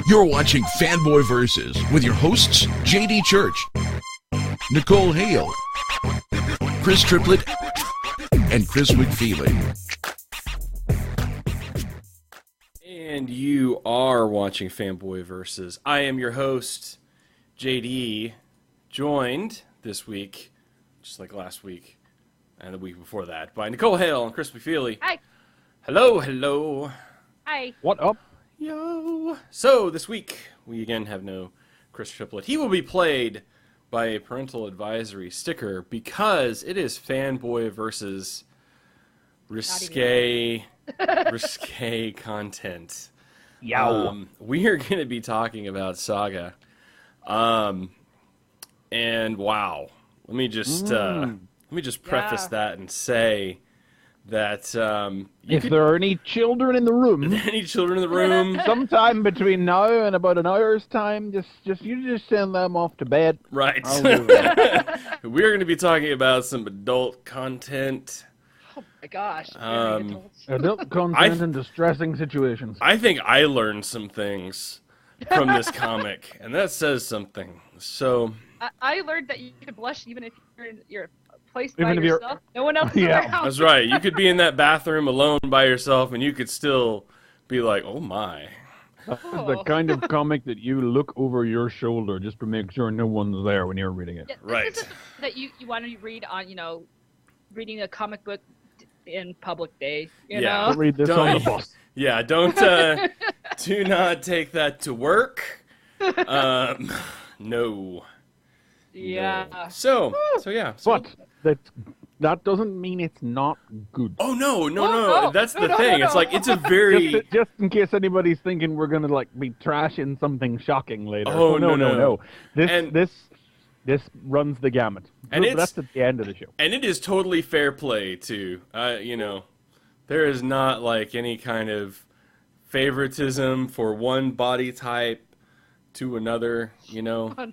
You're watching Fanboy Versus with your hosts, JD Church, Nicole Hale, Chris Triplett, and Chris McFeely. And you are watching Fanboy Versus. I am your host, JD, joined this week, just like last week and the week before that, by Nicole Hale and Chris McFeely. Hi. Hello, hello. Hi. What up? Yo. So this week, we again have no Chris Triplett. He will be played by a parental advisory sticker because it is Fanboy Versus risque content. We are going to be talking about Saga. And wow, let me just preface that and say that if there are any children in the room, sometime between now and about an hour's time, just send them off to bed. Right. We're going to be talking about some adult content. Oh my gosh. Adult content in distressing situations. I think I learned some things from this comic, and that says something. So I learned that you can blush even if you're in your place Even by if you're- yourself. No one else is in their house. that's right. You could be in that bathroom alone by yourself, and you could still be like, "Oh my." The kind of comic that you look over your shoulder just to make sure no one's there when you're reading it. Yeah, this Right. isn't that you want to read on, reading a comic book in public day, you Yeah. know? I'll read this on the bus. Yeah, don't do not take that to work. No. Yeah. No. So yeah. But that doesn't mean it's not good. Oh no. no. That's the No, thing. no. It's like it's a very Just in case anybody's thinking we're gonna be trashing something shocking later. Oh, no. This runs the gamut. And that's at the end of the show. and it is totally fair play too. There is not like any kind of favoritism for one body type to another, Oh, no.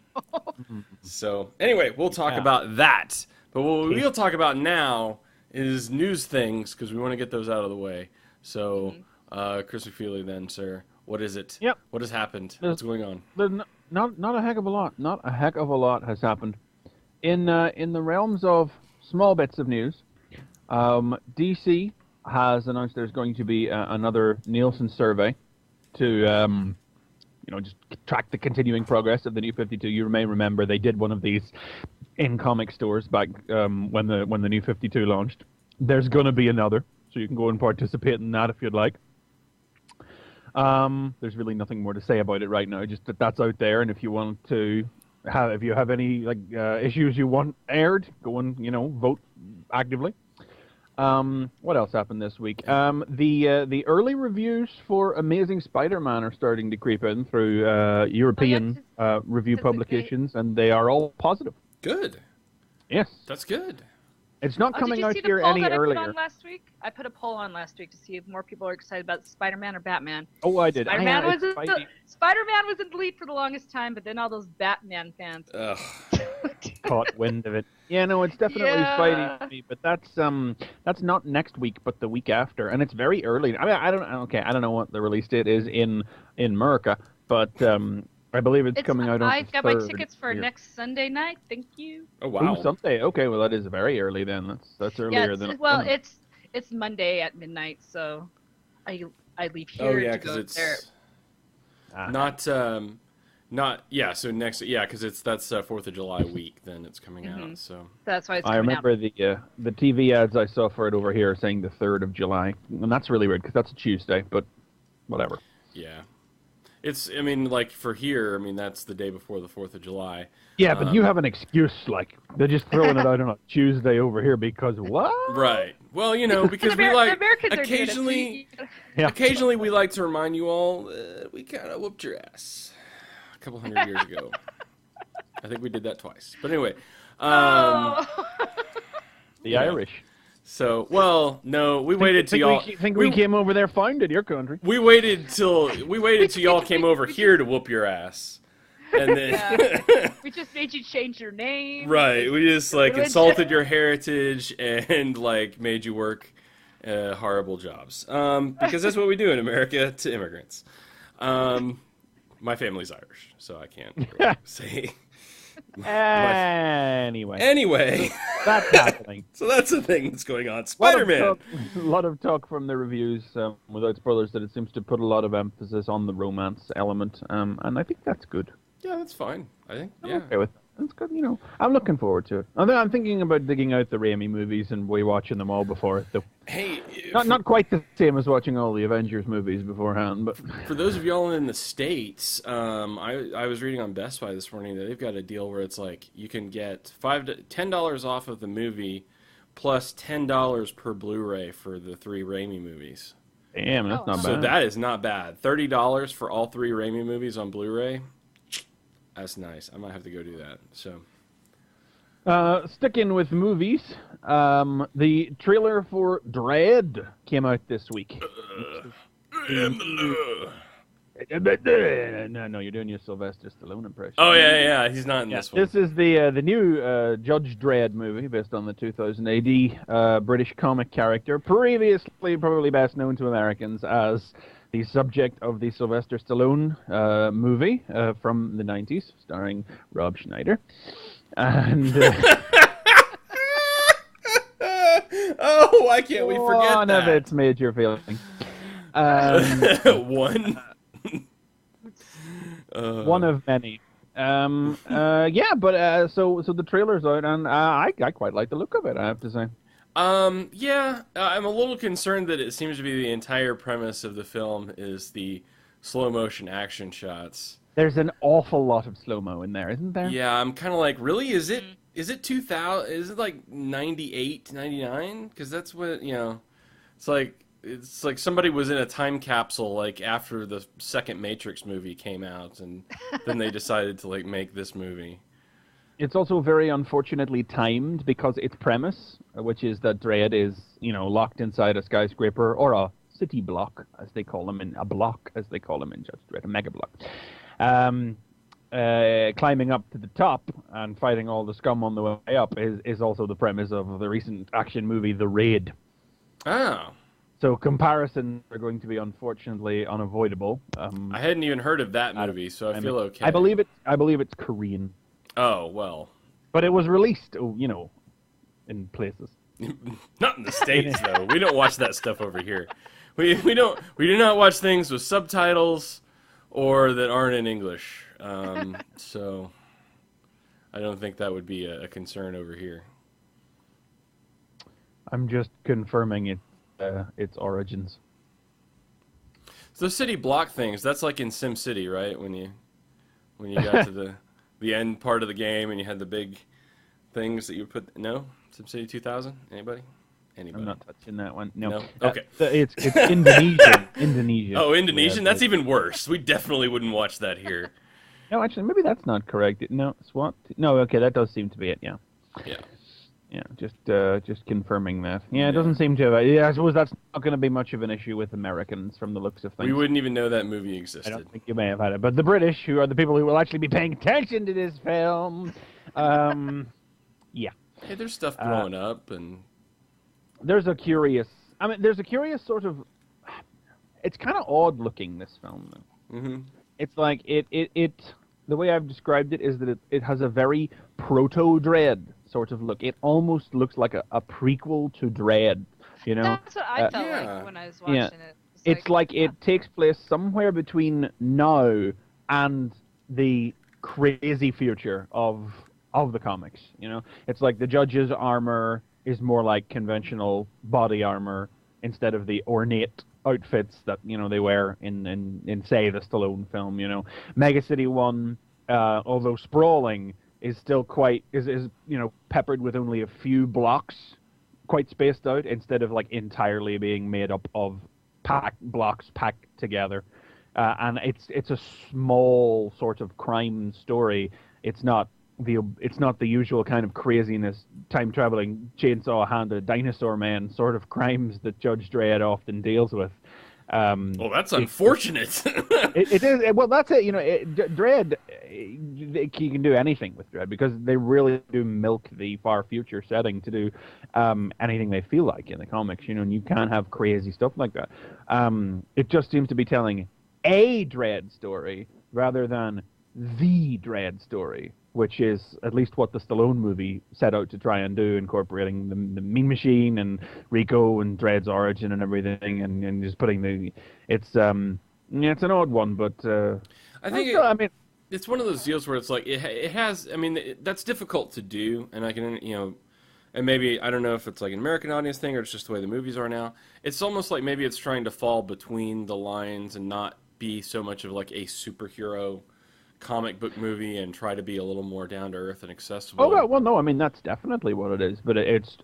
So anyway, we'll talk about that. But what we'll talk about now is news things because we want to get those out of the way. So, Chris McFeely, then, sir, what is it? Yep. What has happened? What's going on? There's not a heck of a lot. Not a heck of a lot has happened. In the realms of small bits of news, DC has announced there's going to be another Nielsen survey to just track the continuing progress of the New 52. You may remember they did one of these in comic stores back when the New 52 launched. There's going to be another, so you can go and participate in that if you'd like. There's really nothing more to say about it right now. Just that's out there, and if you want to if you have any issues you want aired, go and vote actively. What else happened this week? The early reviews for Amazing Spider-Man are starting to creep in through European review publications, and they are all positive. Good. Yes, That's good. it's not coming out Did you see here the poll any that I put earlier. on last week? I put a poll on last week to see if more people are excited about Spider-Man or Batman. Oh, I did. Spider-Man was Spidey Spider-Man was in the lead for the longest time, but then all those Batman fans. Ugh. caught wind of it. Yeah, no, it's definitely Yeah. Spidey for me, but that's not next week, but the week after, and it's very early. I mean, I don't know what the release date is in America, but I believe it's coming out on I the got my 3rd tickets for here. next Sunday night. Thank you. Oh wow. Ooh, Sunday. Okay, well that is very early then. That's earlier than. It's Monday at midnight, so I leave here Oh yeah, to because go it's there. not yeah. So next because that's 4th of July week. Then it's coming out. So That's why it's I coming out. remember the TV ads I saw for it over here saying the 3rd of July, and that's really weird because that's a Tuesday, but whatever. yeah. For here, that's the day before the 4th of July. Yeah, but you have an excuse, they're just throwing it out on a Tuesday over here because what? Right. Well, because we Americans are doing it, occasionally, so Yeah. occasionally we like to remind you all we kind of whooped your ass a couple hundred years ago. I think we did that twice. But anyway, Oh. The Irish. so no, we waited till y'all. We came over there, founded your country. We waited till y'all came over here to whoop your ass, and then Yeah. We just made you change your name. right, we just Religion. insulted your heritage and made you work horrible jobs because that's what we do in America to immigrants. My family's Irish, so I can't really say. Anyway, That's happening. So that's the thing that's going on. A Spider-Man. lot of talk from the reviews, without spoilers, that it seems to put a lot of emphasis on the romance element, and I think that's good. Yeah, that's fine. I think. I'm Yeah. okay with it. That's good. I'm looking forward to it. I'm thinking about digging out the Raimi movies and rewatching them all before it, though. Hey, Not quite the same as watching all the Avengers movies beforehand, but for those of y'all in the States, I was reading on Best Buy this morning that they've got a deal where it's like you can get $10 off of the movie plus $10 per Blu-ray for the 3 Raimi movies. damn, that's not bad. So that is not bad. $30 for all 3 Raimi movies on Blu-ray. That's nice. I might have to go do that. So, sticking with movies, the trailer for Dredd came out this week. No, you're doing your Sylvester Stallone impression. oh yeah, he's not in this one. This is the new Judge Dredd movie based on the 2000 AD British comic character, previously probably best known to Americans as the subject of the Sylvester Stallone movie from the 90s, starring Rob Schneider. And oh, why can't we forget one that? of its major failings. One. One of many. So the trailer's out, and I quite like the look of it, I have to say. I'm a little concerned that it seems to be the entire premise of the film is the slow motion action shots. There's an awful lot of slow-mo in there, isn't there? Yeah, I'm kind of like, really? Is it 2000? Is it like 98, 99? Because that's what, it's like somebody was in a time capsule like after the second Matrix movie came out, and then they decided to like make this movie. It's also very unfortunately timed because its premise, which is that Dredd is, locked inside a skyscraper or a city block, as they call them in Judge Dredd, a mega block, climbing up to the top and fighting all the scum on the way up is also the premise of the recent action movie, The Raid. Oh. So comparisons are going to be unfortunately unavoidable. I hadn't even heard of that movie, so I feel okay. I believe it's Korean. Oh, well. But it was released, in places. Not in the States, though. We don't watch that stuff over here. We do not watch things with subtitles or that aren't in English. So I don't think that would be a concern over here. I'm just confirming its origins. So city block things, that's like in SimCity, right? When you got to the end part of the game and you had the big things that you put... No? SimCity 2000? Anybody? I'm not touching that one. No. Okay. It's Indonesian. Indonesian. Oh, Indonesian? That's even worse. We definitely wouldn't watch that here. No, actually, maybe that's not correct. No, SWAT. No, okay, that does seem to be it. Yeah. Yeah. Yeah, just confirming that. Yeah, it doesn't seem to. I suppose that's not going to be much of an issue with Americans from the looks of things. We wouldn't even know that movie existed. I don't think you may have had it, but the British, who are the people who will actually be paying attention to this film, yeah. Hey, there's stuff blowing up, and there's a curious sort of. It's kind of odd looking, this film, though. Mm-hmm. It's like it. The way I've described it is that it has a very proto-Dredd sort of look. It almost looks like a prequel to Dredd, That's what I felt like when I was watching it. It's like it takes place somewhere between now and the crazy future of the comics. It's like the Judge's armor is more like conventional body armor instead of the ornate outfits that they wear in say the Stallone film. Mega City 1, although sprawling, is still quite is peppered with only a few blocks, quite spaced out, instead of like entirely being made up of blocks packed together. And it's a small sort of crime story. It's not the usual kind of craziness, time traveling, chainsaw handed dinosaur man sort of crimes that Judge Dredd often deals with. Well, that's unfortunate. It is. Well, that's it. Dredd, you can do anything with Dredd because they really do milk the far future setting to do anything they feel like in the comics. And you can't have crazy stuff like that. It just seems to be telling a Dredd story rather than the Dredd story, which is at least what the Stallone movie set out to try and do, incorporating the Mean Machine and Rico and Dredd's origin and everything, and just putting the it's it's an odd one, but I think I mean, it's one of those deals where it's like it has. I mean, that's difficult to do, and I can and maybe I don't know if it's like an American audience thing or it's just the way the movies are now. It's almost like maybe it's trying to fall between the lines and not be so much of like a superhero comic book movie and try to be a little more down to earth and accessible. oh well, no, I mean that's definitely what it is, but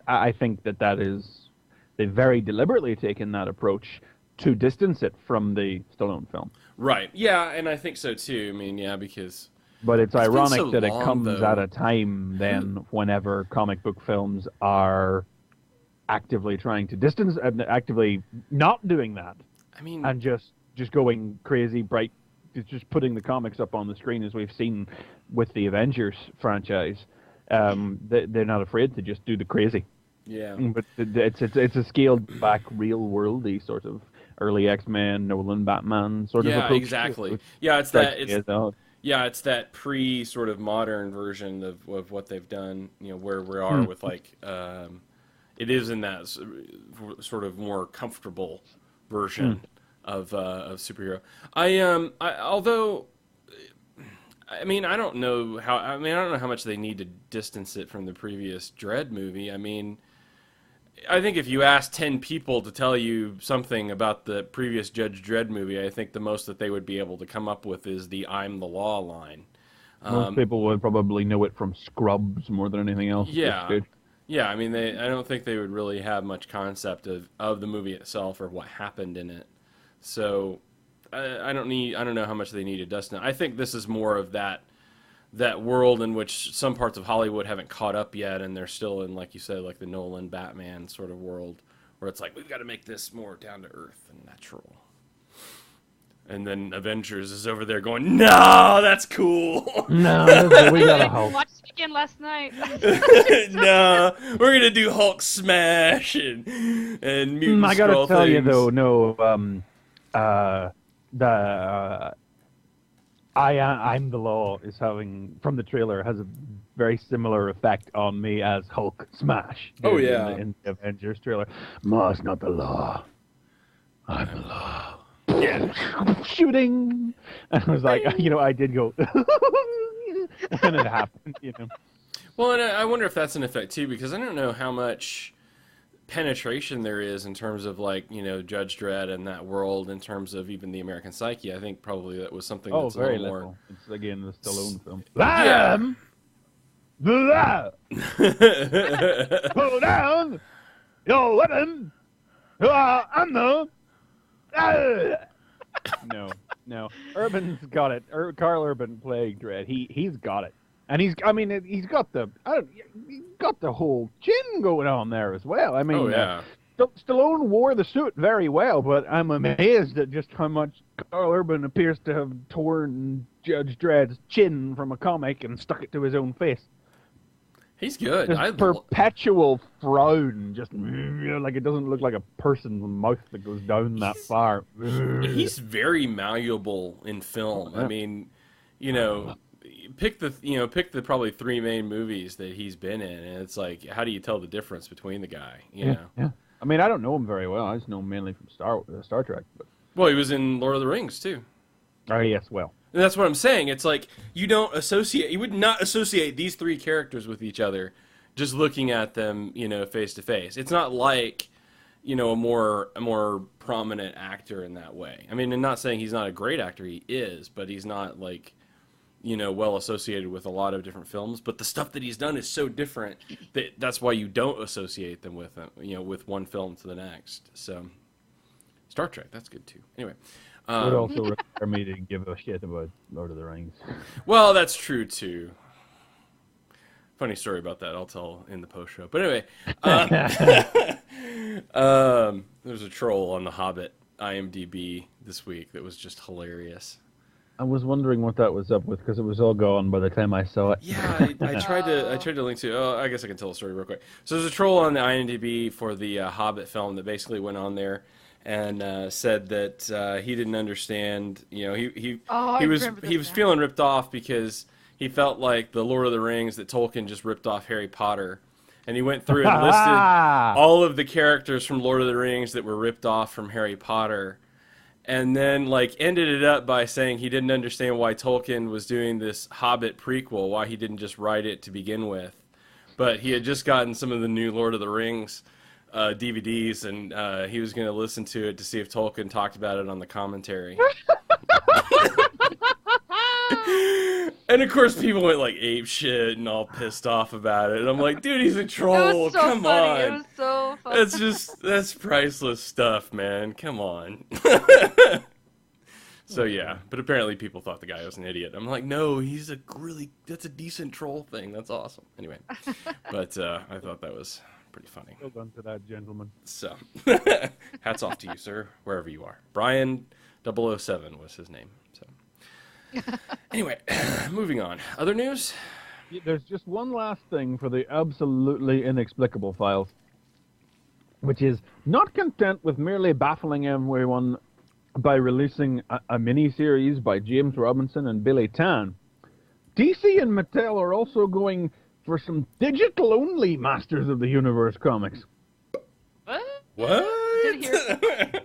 I think that is they've very deliberately taken that approach to distance it from the Stallone film. Right. Yeah, and I think so too. I mean, yeah, because But it's been ironic so that it long, comes though. at a time then whenever comic book films are actively trying to distance and actively not doing that I mean, and just going crazy bright, just putting the comics up on the screen as we've seen with the Avengers franchise. They're not afraid to just do the crazy. yeah. But it's a scaled back, real worldy sort of early X-Men, Nolan Batman sort of Yeah, approach. exactly. Yeah, it's that. It's that. yeah, it's that pre sort of modern version of what they've done. Where we are with like it is in that sort of more comfortable version of superhero. Although. I mean, I don't know how much they need to distance it from the previous Dredd movie. I mean, I think if you ask 10 people to tell you something about the previous Judge Dredd movie, I think the most that they would be able to come up with is the "I'm the law" line. Most people would probably know it from Scrubs more than anything else. Yeah. Yeah, I mean, I don't think they would really have much concept of the movie itself or what happened in it. So I don't know how much they need to dust it. I think this is more of that world in which some parts of Hollywood haven't caught up yet, and they're still in, like you said, like the Nolan Batman sort of world, where it's like we've got to make this more down to earth and natural. And then Avengers is over there going, "No, that's cool. No, we got a I Hulk. watched it again last night. No, we're gonna do Hulk smash and mutant I gotta Skrull tell you things." though, no, I'm the Law is having from the trailer has a very similar effect on me as Hulk smash. Oh, did yeah. in the Avengers trailer. Ma's not the law. I'm the law. Yeah. Shooting, and I was like, I did go, and it happened, Well, and I wonder if that's an effect too, because I don't know how much penetration there is in terms of like Judge Dredd and that world in terms of even the American psyche. I think probably that was something Oh, that's a very little little. more. It's again the Stallone film. Yeah. Lamb, the lamb, pull down your weapon. I'm the. No. Urban's got it. Carl Urban playing Dredd. He's got it, and he's got the whole chin going on there as well. I mean, Oh yeah. Stallone wore the suit very well, but I'm amazed at just how much Carl Urban appears to have torn Judge Dredd's chin from a comic and stuck it to his own face. He's good. This perpetual frown, just like it doesn't look like a person's mouth that goes down that far. He's very malleable in film. I mean, pick the probably 3 main movies that he's been in, and it's like, how do you tell the difference between the guy? You know. Yeah. I mean, I don't know him very well. I just know him mainly from Star Trek. But... Well, he was in Lord of the Rings too. Oh yes, well. And that's what I'm saying. It's like you would not associate these 3 characters with each other just looking at them, face to face. It's not like, a more prominent actor in that way. I mean, I'm not saying he's not a great actor. He is, but he's not like, well associated with a lot of different films. But the stuff that he's done is so different that's why you don't associate them with him, with one film to the next. So, Star Trek, that's good too. Anyway. Would also require me to give a shit about Lord of the Rings. Well, that's true too. Funny story about that I'll tell in the post show. But anyway, there's a troll on the Hobbit IMDb this week that was just hilarious. I was wondering what that was up with because it was all gone by the time I saw it. Yeah, I tried to link to. Oh, I guess I can tell the story real quick. So there's a troll on the IMDb for the Hobbit film that basically went on there and said that he didn't understand. You know, Oh, he was remember this he was now. feeling ripped off because he felt like the Lord of the Rings that Tolkien just ripped off Harry Potter, and he went through and listed all of the characters from Lord of the Rings that were ripped off from Harry Potter. And then, like, ended it up by saying he didn't understand why Tolkien was doing this Hobbit prequel, why he didn't just write it to begin with. But he had just gotten some of the new Lord of the Rings DVDs, and he was going to listen to it to see if Tolkien talked about it on the commentary. And, of course, people went, like, ape shit and all pissed off about it. And I'm like, dude, he's a It troll. was so Come funny. on. It was so funny. That's priceless stuff, man. Come on. So yeah, but apparently people thought the guy was an idiot. I'm like, no, that's a decent troll thing. That's awesome. Anyway, but I thought that was pretty funny. Well done to that gentleman. So, hats off to you, sir, wherever you are. Brian 007 was his name. So, anyway, moving on. Other news? There's just one last thing for the absolutely inexplicable files, which is not content with merely baffling everyone by releasing a mini-series by James Robinson and Billy Tan. DC and Mattel are also going for some digital-only Masters of the Universe comics. What? Didn't hear.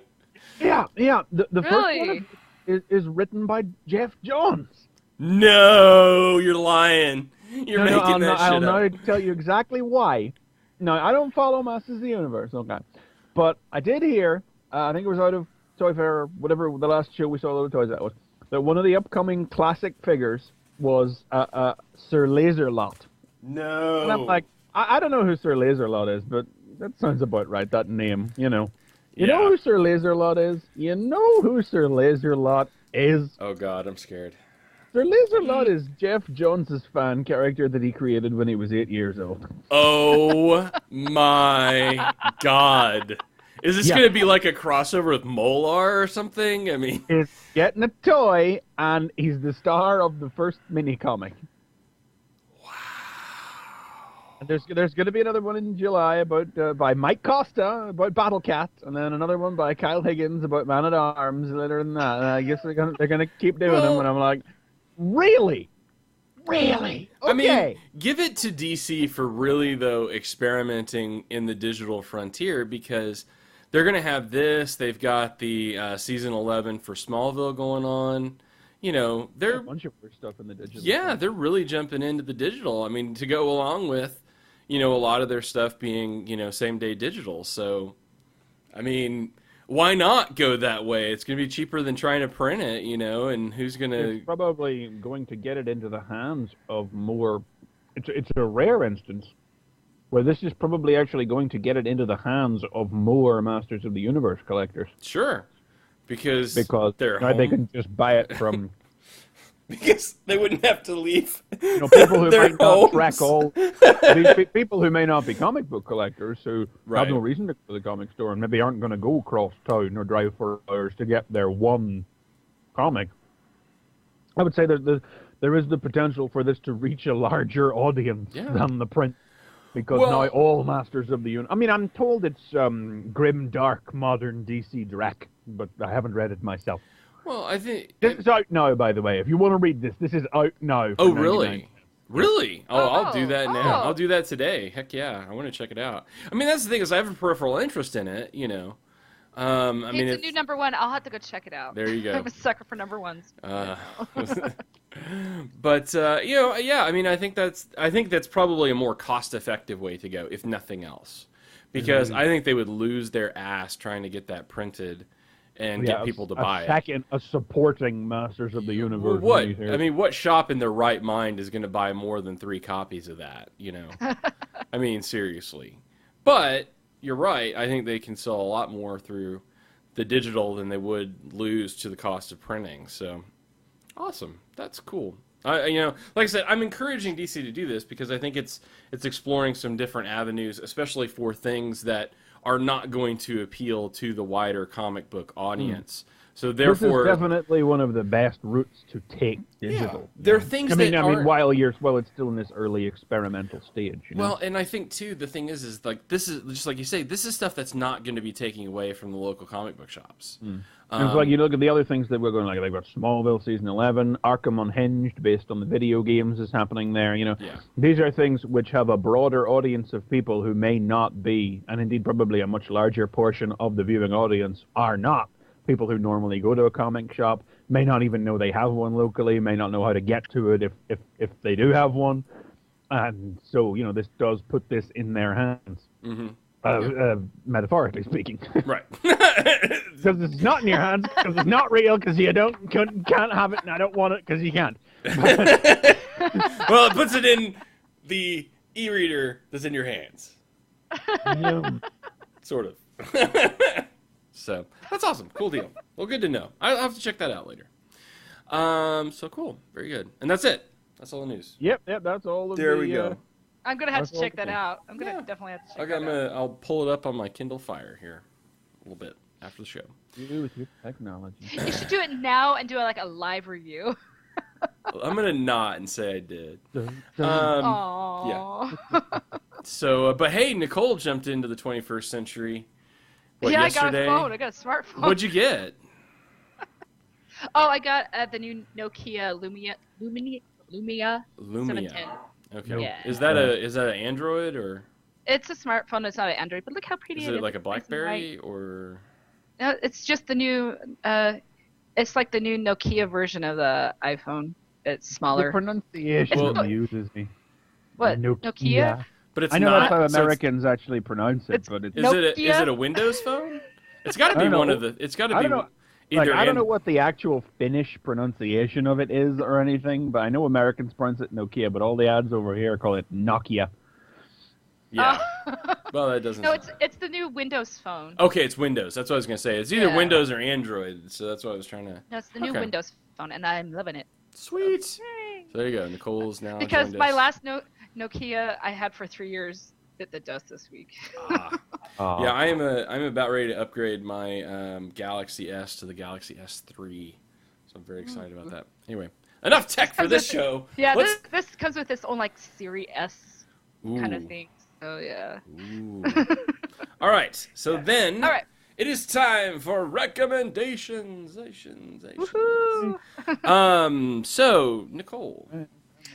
Yeah. The Really? first one is written by Jeff Johns. No, you're lying. You're making I'll that shit now up. tell you exactly why. No, I don't follow Masters of the Universe, okay. But I did hear, I think it was out of Toy Fair, or whatever the last show we saw the toys that was, that one of the upcoming classic figures was Sir Laserlot. No. And I'm like, I don't know who Sir Laserlot is, but that sounds about right, that name, you know. You know who Sir Laserlot is? You know who Sir Laserlot is? Oh God, I'm scared. Sir Laserlot is Jeff Jones's fan character that he created when he was 8 years old. Oh my God. Is this going to be like a crossover with Molar or something? I mean, He's getting a toy, and he's the star of the first mini comic. Wow! And there's going to be another one in July about by Mike Costa about Battle Cat, and then another one by Kyle Higgins about Man at Arms. Later than that, and I guess they're gonna keep doing them, and I'm like, really? Okay. I mean, give it to DC for really, though, experimenting in the digital frontier, because they're going to have this. They've got the season 11 for Smallville going on. You know, they're a bunch of weird stuff in the digital. Yeah, they're really jumping into the digital. I mean, to go along with, you know, a lot of their stuff being, you know, same day digital. So, I mean, why not go that way? It's going to be cheaper than trying to print it, you know, and who's going to... It's probably going to get it into the hands of more... It's a rare instance where this is probably actually going to get it into the hands of more Masters of the Universe collectors. Sure. Because they're now they can just buy it from... Because they wouldn't have to leave people who their might homes. not track all... people who may not be comic book collectors who have no reason to go to the comic store and maybe aren't going to go across town or drive for hours to get their one comic. I would say there is the potential for this to reach a larger audience than the print. Because now all Masters of the Universe... I mean, I'm told it's grim, dark, modern DC Drac, but I haven't read it myself. Well, I think... This is out now, by the way. If you want to read this, this is out now. Oh, really? Really? Oh, I'll do that now. Oh. I'll do that today. Heck yeah. I want to check it out. I mean, that's the thing, is I have a peripheral interest in it, you know. I mean, It's a new number one. I'll have to go check it out. There you go. I'm a sucker for number ones. But you know, yeah. I mean, I think that's probably a more cost-effective way to go, if nothing else, because I think they would lose their ass trying to get that printed and get people to buy it. A supporting Masters of the Universe. What? I mean, what shop in their right mind is going to buy more than 3 copies of that? You know, I mean, seriously. But you're right. I think they can sell a lot more through the digital than they would lose to the cost of printing. So, awesome. That's cool. You know, like I said, I'm encouraging DC to do this because I think it's exploring some different avenues, especially for things that are not going to appeal to the wider comic book audience. So This therefore, is definitely one of the best routes to take digital. there are things I mean, that while it's still in this early experimental stage. You know? Well, and I think too the thing is like this is just like you say, this is stuff that's not going to be taking away from the local comic book shops. And it's like you look at the other things that we're going, like they've got Smallville season 11, Arkham Unhinged based on the video games is happening there. You know, these are things which have a broader audience of people who may not be, and indeed probably a much larger portion of the viewing audience are not people who normally go to a comic shop, may not even know they have one locally, may not know how to get to it if they do have one. And so, you know, this does put this in their hands, metaphorically speaking. Right. Because it's not in your hands, because it's not real, because you can't have it, and I don't want it because you can't. Well, it puts it in the e-reader that's in your hands. Sort of. So that's awesome. Cool deal. Well, good to know. I'll have to check that out later. So cool. Very good. And that's it. That's all the news. Yep, that's all of there we go. I'm gonna have to check that out. I'm gonna definitely have to check that out. I'll pull it up on my Kindle Fire here a little bit after the show. You do with your technology. You should do it now and do like a live review. I'm gonna not and say I did. Aww. Yeah. So, but hey, Nicole jumped into the 21st century. I Yesterday? got a phone. I got a smartphone. What'd you get? Oh, I got the new Nokia Lumia 710. Okay. Yeah. Is that an Android or? It's a smartphone. It's not an Android, but look how pretty is it is. Is it like a It's nice and BlackBerry white. or? No, it's just the new. It's like the new Nokia version of the iPhone. It's The smaller. pronunciation amuses me. What? Nokia? But it's I know not. that's how so Americans actually pronounce it, but it's... Is it a Windows phone? It's got to be one of the. It's got to be. I don't know. Either I don't know what the actual Finnish pronunciation of it is or anything, but I know Americans pronounce it Nokia, but all the ads over here call it Nokia. Yeah. Well, that doesn't. No, it's the new Windows phone. Okay, it's Windows. That's what I was gonna say. It's either Windows or Android. So that's what I was trying to. No, it's the new Windows phone, and I'm loving it. Sweet. So there you go. Nicole's now. Because my last Nokia I had for 3 years bit the dust this week. Yeah, I'm about ready to upgrade my Galaxy S to the Galaxy S3, so I'm very excited about that. Anyway, enough tech for this show. Yeah, this comes with its own like Series S kind of thing. So yeah. Ooh. All right, so then it is time for recommendations. Woohoo! So Nicole,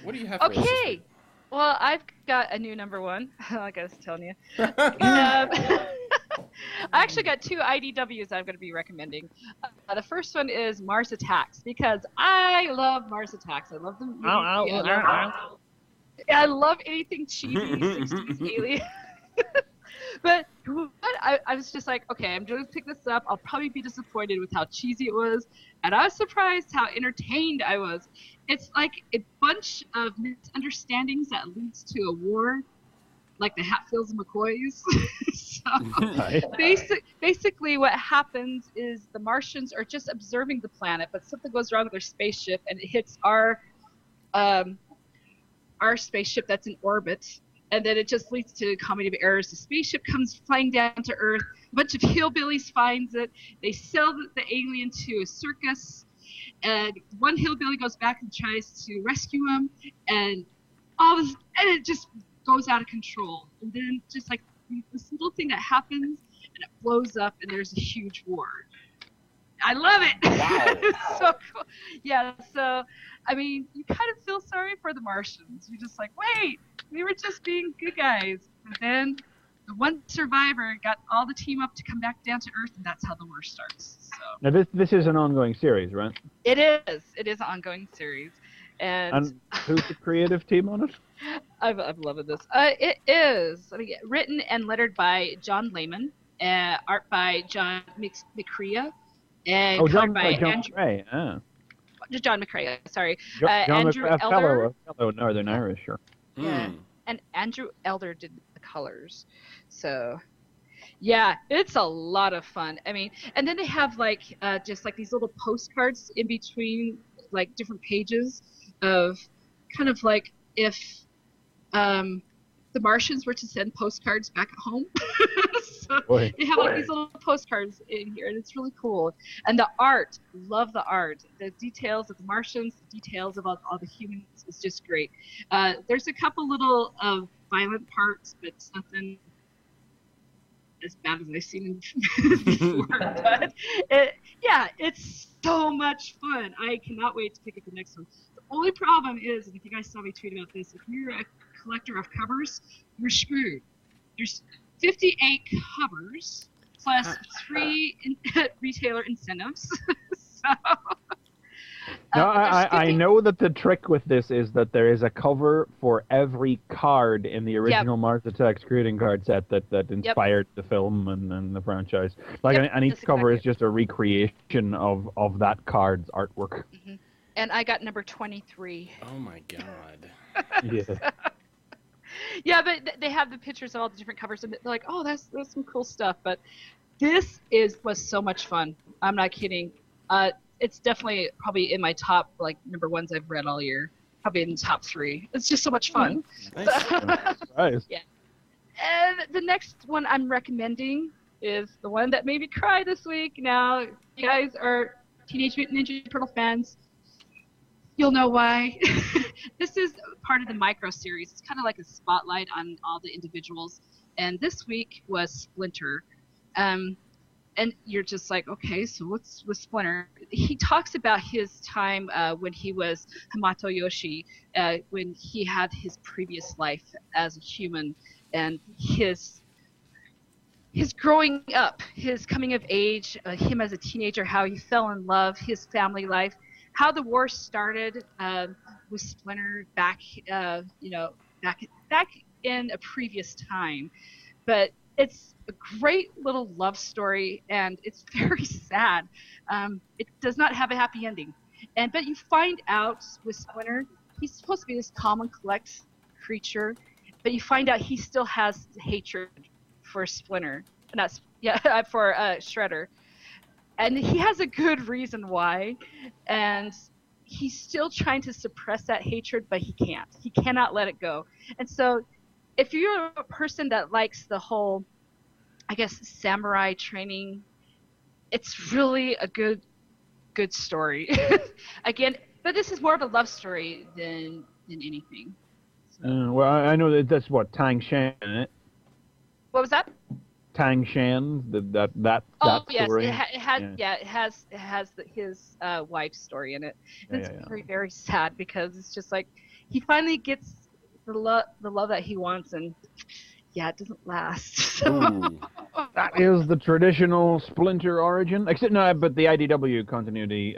what do you have for us this week? Well, I've got a new number one, like I was telling you. I actually got 2 IDWs I'm going to be recommending. The first one is Mars Attacks, because I love Mars Attacks. I love them. I love anything cheesy, 60s alien. But I was just like, okay, I'm going to pick this up. I'll probably be disappointed with how cheesy it was. And I was surprised how entertained I was. It's like a bunch of misunderstandings that leads to a war, like the Hatfields and McCoys. So basically what happens is the Martians are just observing the planet, but something goes wrong with their spaceship, and it hits our spaceship that's in orbit. And then it just leads to a comedy of errors. The spaceship comes flying down to Earth. A bunch of hillbillies finds it. They sell the alien to a circus. And one hillbilly goes back and tries to rescue him. And and it just goes out of control. And then just like this little thing that happens, and it blows up, and there's a huge war. I love it. Wow. It's so cool. Yeah, so, I mean, you kind of feel sorry for the Martians. You're just like, wait, we were just being good guys. And then the one survivor got all the team up to come back down to Earth, and that's how the war starts. So. Now, this is an ongoing series, right? It is. It is an ongoing series. And who's the creative team on it? I'm loving this. It is written and lettered by John Layman, art by John McCrea, and John by John Andrew. McCrea. John McCrea, sorry. John Andrew McCrea, Elder. fellow Northern Irish, sure. Yeah, and Andrew Elder did the colors. So, yeah, it's a lot of fun. I mean, and then they have like just like these little postcards in between like different pages of kind of like if the the Martians were to send postcards back at home. So Boy. they have like these little postcards in here, and it's really cool. And the art, love the art. The details of the Martians, the details of all the humans is just great. There's a couple little violent parts, but it's nothing as bad as I've seen before. But it's so much fun. I cannot wait to pick up the next one. The only problem is, and if you guys saw me tweet about this, if you're a collector of covers, you're screwed. There's 58 covers plus 3 retailer incentives. So, no, I know that the trick with this is that there is a cover for every card in the original Mars Attacks greeting card set that inspired the film and the franchise. Like, and each cover is just a recreation of that card's artwork. Mm-hmm. And I got number 23. Oh my god. Yeah. Yeah, but they have the pictures of all the different covers, and they're like, "Oh, that's some cool stuff." But this was so much fun. I'm not kidding. It's definitely probably in my top number ones I've read all year. Probably in the top 3. It's just so much fun. Nice. Yeah. And the next one I'm recommending is the one that made me cry this week. Now, you guys are Teenage Mutant Ninja Turtle fans. You'll know why. This is part of the micro series. It's kind of like a spotlight on all the individuals. And this week was Splinter. And you're just like, okay, so what's with Splinter? He talks about his time when he was Hamato Yoshi, when he had his previous life as a human, and his growing up, his coming of age, him as a teenager, how he fell in love, his family life, how the war started with Splinter back in a previous time. But it's a great little love story, and it's very sad. It does not have a happy ending. But you find out with Splinter, he's supposed to be this calm and collect creature, but you find out he still has hatred for Splinter, and that's for Shredder. And he has a good reason why, and he's still trying to suppress that hatred, but he can't. He cannot let it go. And so if you're a person that likes the whole, I guess, samurai training, it's really a good story. Again, but this is more of a love story than anything. So. Well, I know that's what Tang Shan, isn't it? What was that? Tang Shan, that story. Yes, it has his wife's story in it. It's very, very sad because it's just like he finally gets the love that he wants, and it doesn't last. That is the traditional Splinter origin. Except but the IDW continuity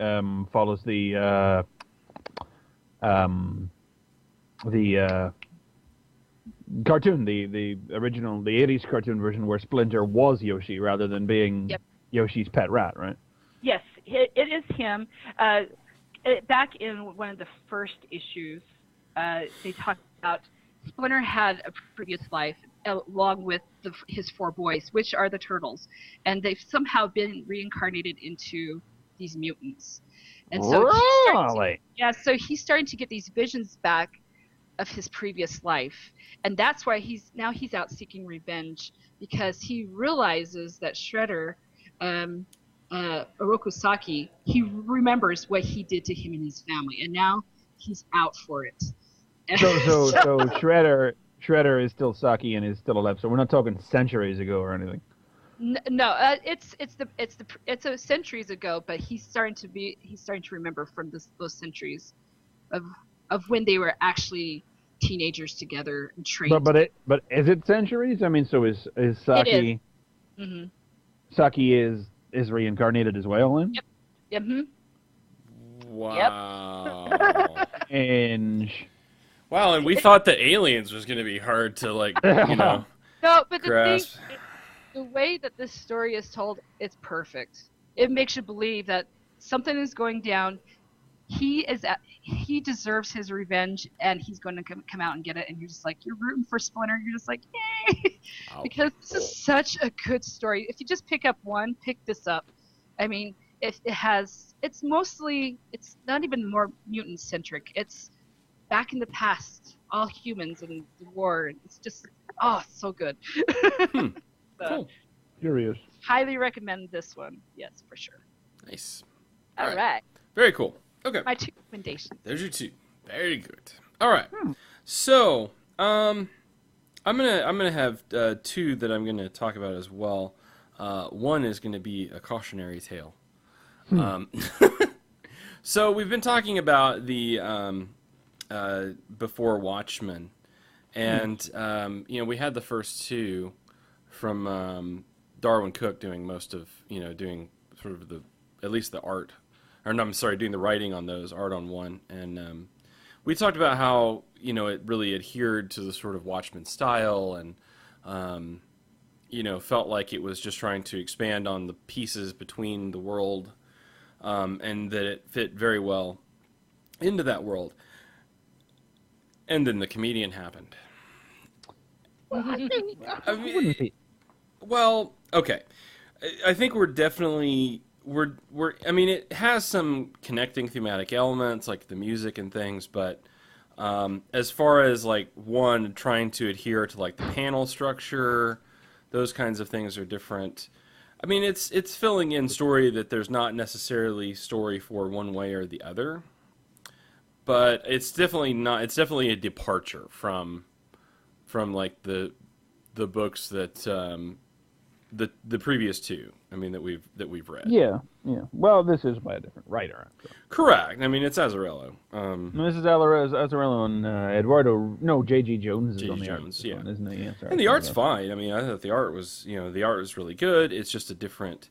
follows the cartoon, the original, the 80s cartoon version where Splinter was Yoshi rather than being Yoshi's pet rat, right? Yes, it is him. Back in one of the first issues, they talked about Splinter had a previous life along with his 4 boys, which are the turtles, and they've somehow been reincarnated into these mutants. And so he's starting to get these visions back of his previous life, and that's why he's out seeking revenge, because he realizes that Shredder, Orokusaki, he remembers what he did to him and his family, and now he's out for it. So Shredder is still Saki and is still alive. So we're not talking centuries ago or anything. No, it's centuries ago, but he's starting to remember from those centuries of when they were actually teenagers together and trained. But is it centuries? I mean, so is Saki? It is. Mm-hmm. Saki is reincarnated as well, then? Yep. Yep. Mm-hmm. Wow. And wow, and we thought the aliens was going to be hard to No, but grasp. The way that this story is told, it's perfect. It makes you believe that something is going down. He deserves his revenge, and he's going to come out and get it. And you're just like, you're rooting for Splinter. You're just like, yay, because this is such a good story. If you just pick this up. I mean, it's not even more mutant centric. It's back in the past all humans and the war. It's just so good. So, Cool. Curious. highly recommend this one. Yes, for sure. Nice. All All right. right. Very cool. Okay. My 2 recommendations. There's your 2. Very good. All right. So, I'm gonna have 2 that I'm gonna talk about as well. One is gonna be a cautionary tale. So we've been talking about the Before Watchmen, and we had the first 2 from Darwin Cook doing most of doing sort of at least the art, or no, I'm sorry, doing the writing on those, art on one, and we talked about how it really adhered to the sort of Watchmen style, and felt like it was just trying to expand on the pieces between the world, and that it fit very well into that world. And then the comedian happened. I mean, well, okay. I think we're definitely I mean, it has some connecting thematic elements like the music and things, but as far as like one trying to adhere to like the panel structure, those kinds of things are different. I mean, it's filling in story that there's not necessarily story for one way or the other, but it's definitely not. It's definitely a departure from like the books that the previous 2. I mean that we've read. Yeah. Well, this is by a different writer. Correct. I mean, it's Azzarello. This is Azzarello and Eduardo. No, J.G. Jones is J.G. on the Jones, art, yeah. isn't he? Yeah, sorry, And the art's fine. I mean, I thought the art was really good. It's just a different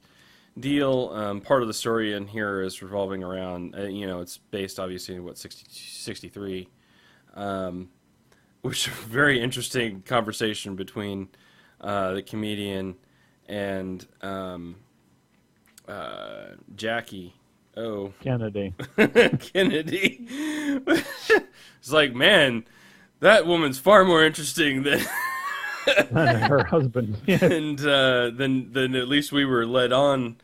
deal. Part of the story in here is revolving around, it's based obviously in 63, which is a very interesting conversation between the comedian and Jackie Kennedy. Kennedy. It's like, man, that woman's far more interesting than Her husband. Yeah. and than at least we were led on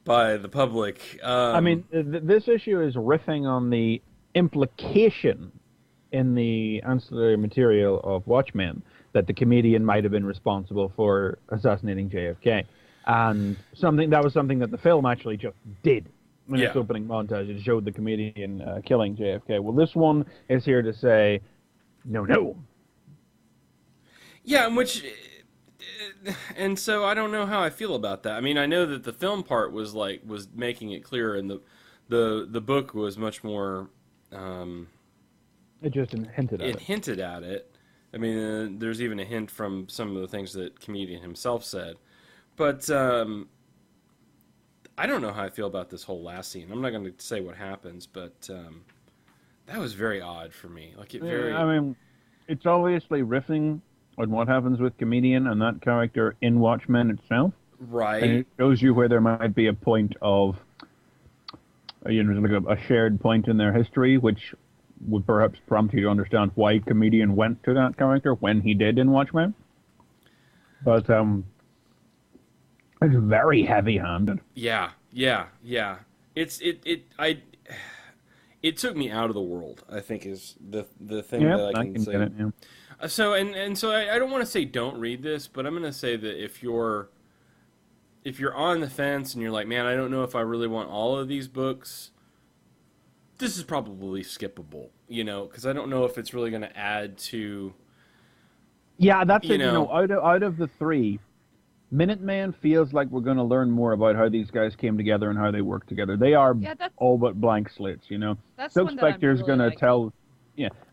by the public. I mean, this issue is riffing on the implication in the ancillary material of Watchmen that the comedian might have been responsible for assassinating JFK. And that was something that the film actually just did. In its opening montage, it showed the comedian killing JFK. Well, this one is here to say, no. Yeah, and so I don't know how I feel about that. I mean, I know that the film part was making it clear, and the book was much more. It just hinted at it. It hinted at it. I mean, there's even a hint from some of the things that comedian himself said, but I don't know how I feel about this whole last scene. I'm not going to say what happens, but that was very odd for me. I mean, it's obviously riffing on what happens with comedian and that character in Watchmen itself. Right. And it shows you where there might be a point of, like a shared point in their history, which would perhaps prompt you to understand why comedian went to that character when he did in Watchmen. But it's very heavy-handed. Yeah. It took me out of the world, I think, is the thing that I can say. Get it, yeah. So I don't want to say don't read this, but I'm going to say that if you're on the fence and you're like, man, I don't know if I really want all of these books, this is probably skippable, because I don't know if it's really going to add to. Yeah, that's it. Out of the 3, Minuteman feels like we're going to learn more about how these guys came together and how they work together. They are all but blank slates, That's Silk one that I'm Spectre's really going to tell,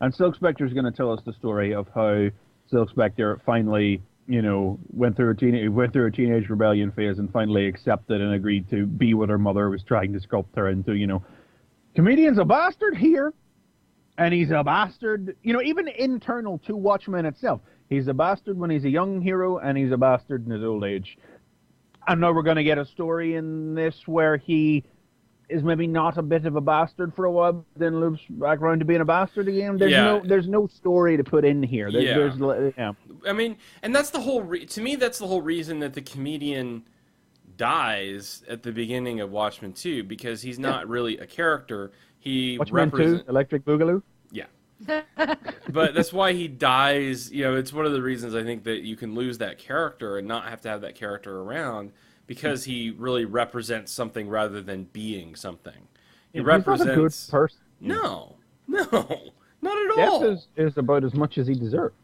and Silk Spectre's going to tell us the story of how Silk Spectre finally, went through a teenage rebellion phase and finally accepted and agreed to be what her mother was trying to sculpt her into. Comedian's a bastard here, and he's a bastard, even internal to Watchmen itself. He's a bastard when he's a young hero, and he's a bastard in his old age. I know we're going to get a story in this where he is maybe not a bit of a bastard for a while, then loops back around to being a bastard again. There's no story to put in here. I mean, and that's the whole. To me, that's the whole reason that the comedian dies at the beginning of Watchmen 2, because he's not really a character. He Watchmen 2, Electric Boogaloo. Yeah. But that's why he dies. You know, it's one of the reasons I think that you can lose that character and not have to have that character around, because he really represents something rather than being something. He represents... He's not a good person. No, not at Death all. is about as much as he deserved.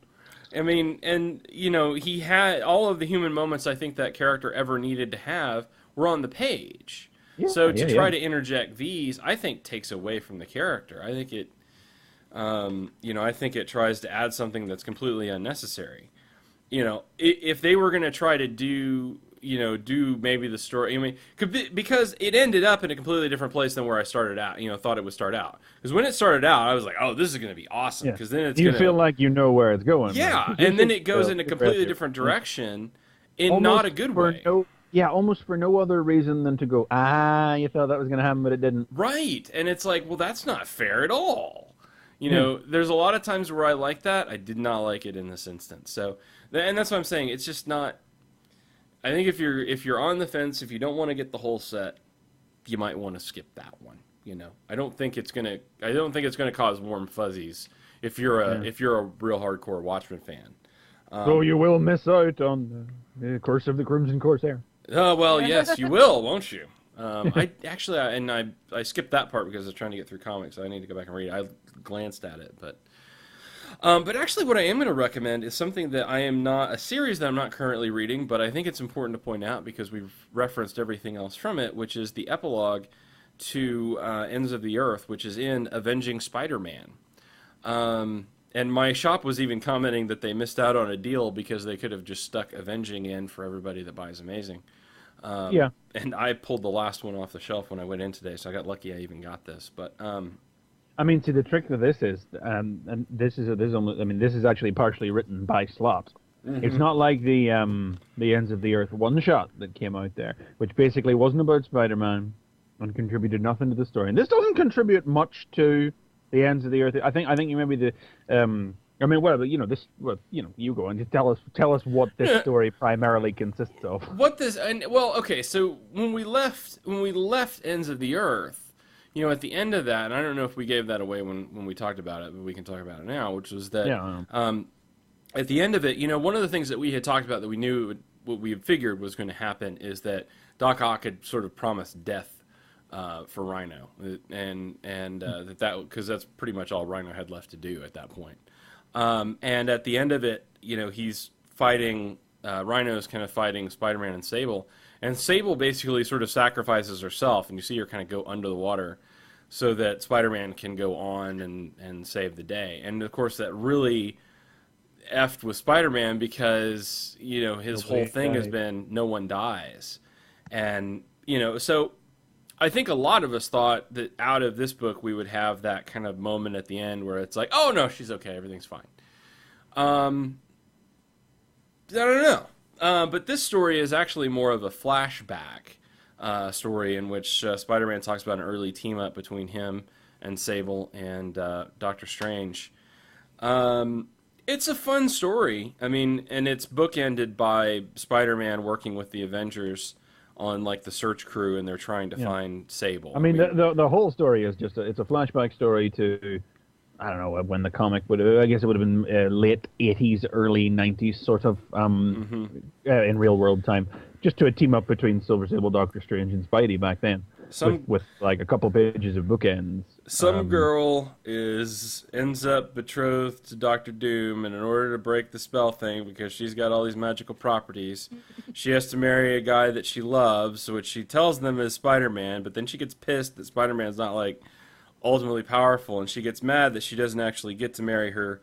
I mean, and, you know, he had all of the human moments I think that character ever needed to have were on the page. Yeah, So to try to interject these, I think takes away from the character. I think it, you know, I think it tries to add something that's completely unnecessary. You know, if they were going to try to do maybe the story, I mean, because it ended up in a completely different place than where I started out, thought it would start out. Because when it started out, I was like, oh, this is going to be awesome. Because then it's you feel like you know where it's going. Yeah, and then it goes in a completely different direction in almost not a good way. Almost for no other reason than to go, you thought that was going to happen, but it didn't. Right, and it's like, well, that's not fair at all. You know, there's a lot of times where I like that. I did not like it in this instance. So, and that's what I'm saying. It's just not... I think if you're on the fence, if you don't want to get the whole set, you might want to skip that one. You know, I don't think it's gonna cause warm fuzzies if you're a real hardcore Watchmen fan. So you will miss out on the Curse of the Crimson Corsair. Oh well, yes, you will, won't you? I skipped that part because I was trying to get through comics. So I need to go back and read it. I glanced at it, but actually what I am going to recommend is something that a series that I'm not currently reading, but I think it's important to point out because we've referenced everything else from it, which is the epilogue to Ends of the Earth, which is in Avenging Spider-Man. And my shop was even commenting that they missed out on a deal because they could have just stuck Avenging in for everybody that buys Amazing. And I pulled the last one off the shelf when I went in today, so I got lucky I even got this. But I mean, see, the trick to this is, and this is actually partially written by Slott. Mm-hmm. It's not like the Ends of the Earth one shot that came out there, which basically wasn't about Spider-Man and contributed nothing to the story. And this doesn't contribute much to the Ends of the Earth. I think you maybe the you go and tell us what this story primarily consists of. So when we left Ends of the Earth, at the end of that, and I don't know if we gave that away when we talked about it, but we can talk about it now, which was that at the end of it, one of the things that we had talked about that we knew what we had figured was going to happen is that Doc Ock had sort of promised death for Rhino, and because that's pretty much all Rhino had left to do at that point. And at the end of it, he's fighting, Rhino's kind of fighting Spider-Man and Sable. And Sable basically sort of sacrifices herself, and you see her kind of go under the water so that Spider-Man can go on and save the day. And, of course, that really effed with Spider-Man because, his whole thing has been no one dies. And, so I think a lot of us thought that out of this book we would have that kind of moment at the end where it's like, oh, no, she's okay, everything's fine. I don't know. But this story is actually more of a flashback story in which Spider-Man talks about an early team-up between him and Sable and Doctor Strange. It's a fun story. I mean, and it's bookended by Spider-Man working with the Avengers on, like, the search crew, and they're trying to find Sable. I mean, the whole story is just it's a flashback story to... I don't know when the comic would have... I guess it would have been late 80s, early 90s, sort of, in real-world time. Just to a team-up between Silver Sable, Doctor Strange, and Spidey back then. With like, a couple pages of bookends. Some girl ends up betrothed to Doctor Doom, and in order to break the spell thing, because she's got all these magical properties, she has to marry a guy that she loves, which she tells them is Spider-Man, but then she gets pissed that Spider-Man's not, like... ultimately powerful, and she gets mad that she doesn't actually get to marry her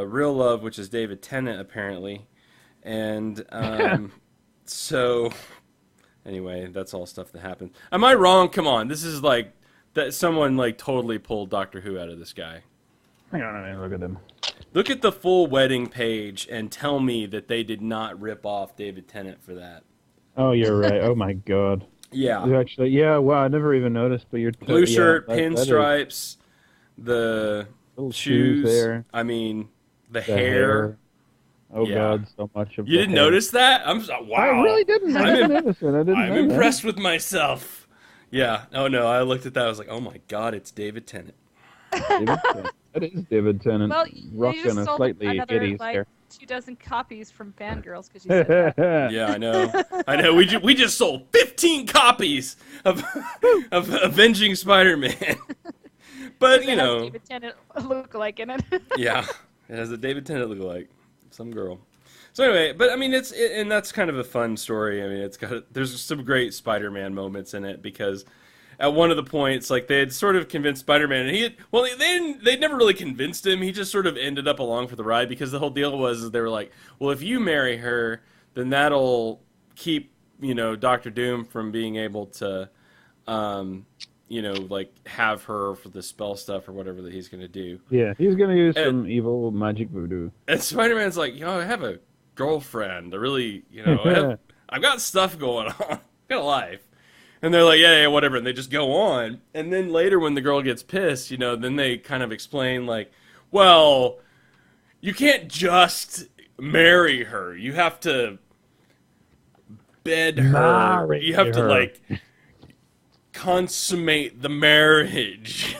real love, which is David Tennant, apparently. And so, anyway, that's all stuff that happens. Am I wrong? Come on, this is like that someone like totally pulled Doctor Who out of this guy. Hang on, look at them. Look at the full wedding page and tell me that they did not rip off David Tennant for that. Oh, you're right. Oh my God. Yeah. Actually, wow, I never even noticed, but you're... Blue shirt, pinstripes, the little shoes there. I mean, the hair. Oh, God, so much of You didn't notice that? Wow. I really didn't. I didn't notice it. I'm impressed with myself. Yeah. Oh, no, I looked at that. I was like, oh, my God, it's David Tennant. David Tennant. That is David Tennant Well, you rocking just a sold slightly another 80s like hair. 24 copies from Fangirls because you said that. Yeah, I know. I know. We just sold 15 copies of Avenging Spider-Man. But It you has know, David Tennant look-alike in it. yeah, it has a David Tennant look-alike, some girl. So anyway, but I mean, and that's kind of a fun story. I mean, there's some great Spider-Man moments in it because at one of the points, like they had sort of convinced Spider-Man, and they never really convinced him. He just sort of ended up along for the ride because the whole deal was they were like, well, if you marry her, then that'll keep Doctor Doom from being able to, like have her for the spell stuff or whatever that he's gonna do. Yeah, he's gonna use some evil magic voodoo. And Spider-Man's like, I have a girlfriend. I really, I've got stuff going on. I've got a life. And they're like, yeah, whatever. And they just go on. And then later when the girl gets pissed, then they kind of explain like, well, you can't just marry her. You have to bed her. You have to like consummate the marriage.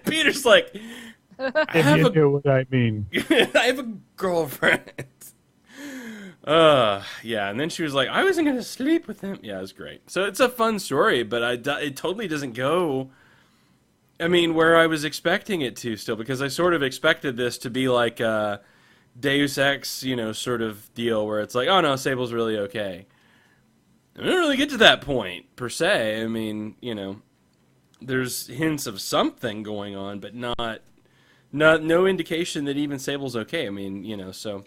Peter's like, I know what I mean. I have a girlfriend. Yeah, and then she was like, I wasn't gonna sleep with him. Yeah, it was great. So it's a fun story, but it totally doesn't go, I mean, where I was expecting it to still, because I sort of expected this to be like a Deus Ex, sort of deal where it's like, oh no, Sable's really okay. I didn't really get to that point, per se. I mean, there's hints of something going on, but no indication that even Sable's okay. I mean, so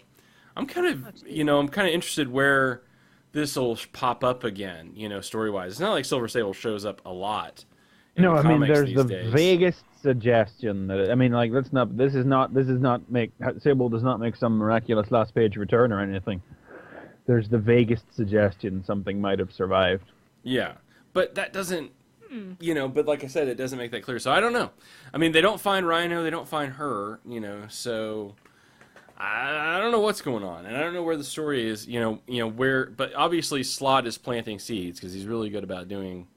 I'm kind of, interested where this will pop up again, story-wise. It's not like Silver Sable shows up a lot. No, I mean, there's the days. vaguest suggestion that Sable does not make some miraculous last page return or anything. There's the vaguest suggestion something might have survived. Yeah, but that doesn't, but like I said, it doesn't make that clear. So I don't know. I mean, they don't find Rhino, they don't find her, so I don't know what's going on, and I don't know where the story is, where. But obviously, Slott is planting seeds because he's really good about doing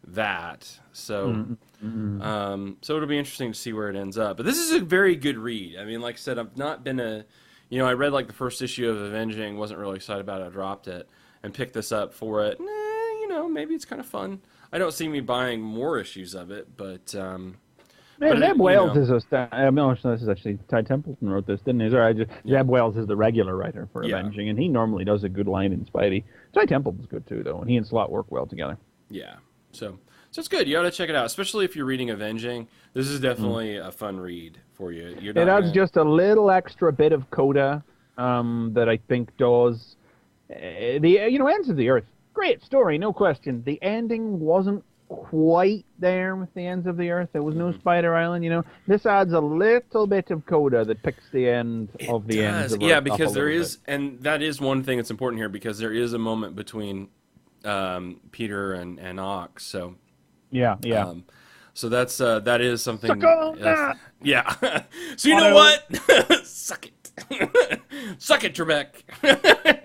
that. So, so it'll be interesting to see where it ends up. But this is a very good read. I mean, like I said, I've not been I read like the first issue of Avenging, wasn't really excited about it, I dropped it, and picked this up for it. Maybe it's kind of fun. I don't see me buying more issues of it, but. Zeb Wells is this is actually Ty Templeton wrote this, didn't he? Zeb Wells is the regular writer for Avenging, and he normally does a good line in Spidey. Ty Templeton's good too, though, and he and Slott work well together. Yeah, so it's good. You ought to check it out, especially if you're reading Avenging. This is definitely a fun read for you. It adds just a little extra bit of coda that I think does Ends of the Earth. Great story, no question. The ending wasn't quite there with the Ends of the Earth. There was no Spider Island, This adds a little bit of coda that picks the end of the Ends of Earth. Yeah, because there is, and that is one thing that's important here, because there is a moment between Peter and Ox. So yeah. So that is something. Suck on that! Yeah. So you know what? Suck it. Suck it, Trebek.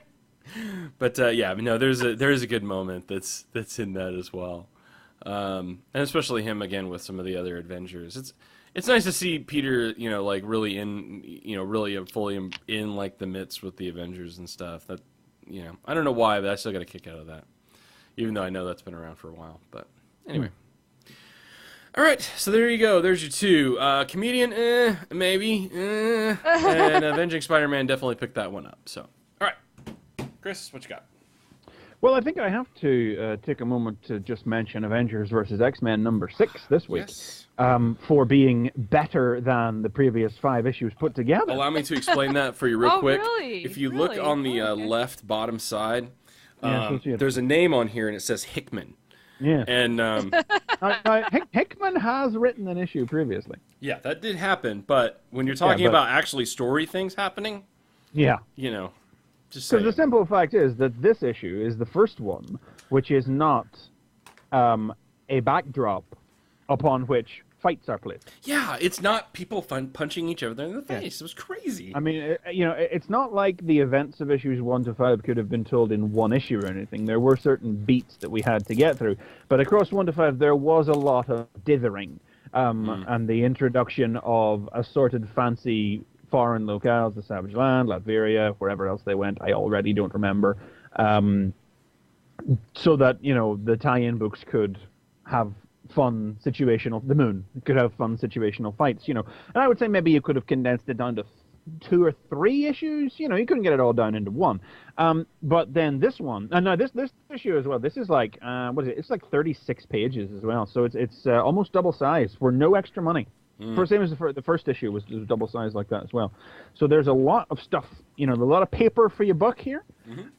But there is a good moment that's in that as well. And especially him again with some of the other Avengers. It's nice to see Peter, like really really fully in like the midst with the Avengers and stuff. That, I don't know why, but I still got a kick out of that, even though I know that's been around for a while. But anyway, all right. So there you go. There's your two. Comedian, maybe, and Avenging Spider-Man definitely picked that one up. So all right, Chris, what you got? Well, I think I have to take a moment to just mention Avengers versus X-Men number 6 this week, for being better than the previous 5 issues put together. Allow me to explain that for you real quick. Really? If you look on the left bottom side, Yeah, there's a name on here, and it says Hickman. Yeah. And Hickman has written an issue previously. Yeah, that did happen. But when you're talking about actually story things happening, yeah, just because the simple fact is that this issue is the first one which is not a backdrop upon which fights are placed. Yeah, it's not people punching each other in the face. It was crazy. I mean, it's not like the events of issues 1 to 5 could have been told in one issue or anything. There were certain beats that we had to get through. But across 1 to 5, there was a lot of dithering. and the introduction of assorted fancy foreign locales, the Savage Land, Latveria, wherever else they went, I already don't remember, so that, the tie-in books could have fun situational, the Moon could have fun situational fights, and I would say maybe you could have condensed it down to 2 or 3 issues. You couldn't get it all down into one. But then this one, no, this issue as well. This is like what is it? It's like 36 pages as well. So it's almost double size for no extra money. For same as the first issue was double size like that as well. So there's a lot of stuff. A lot of paper for your buck here,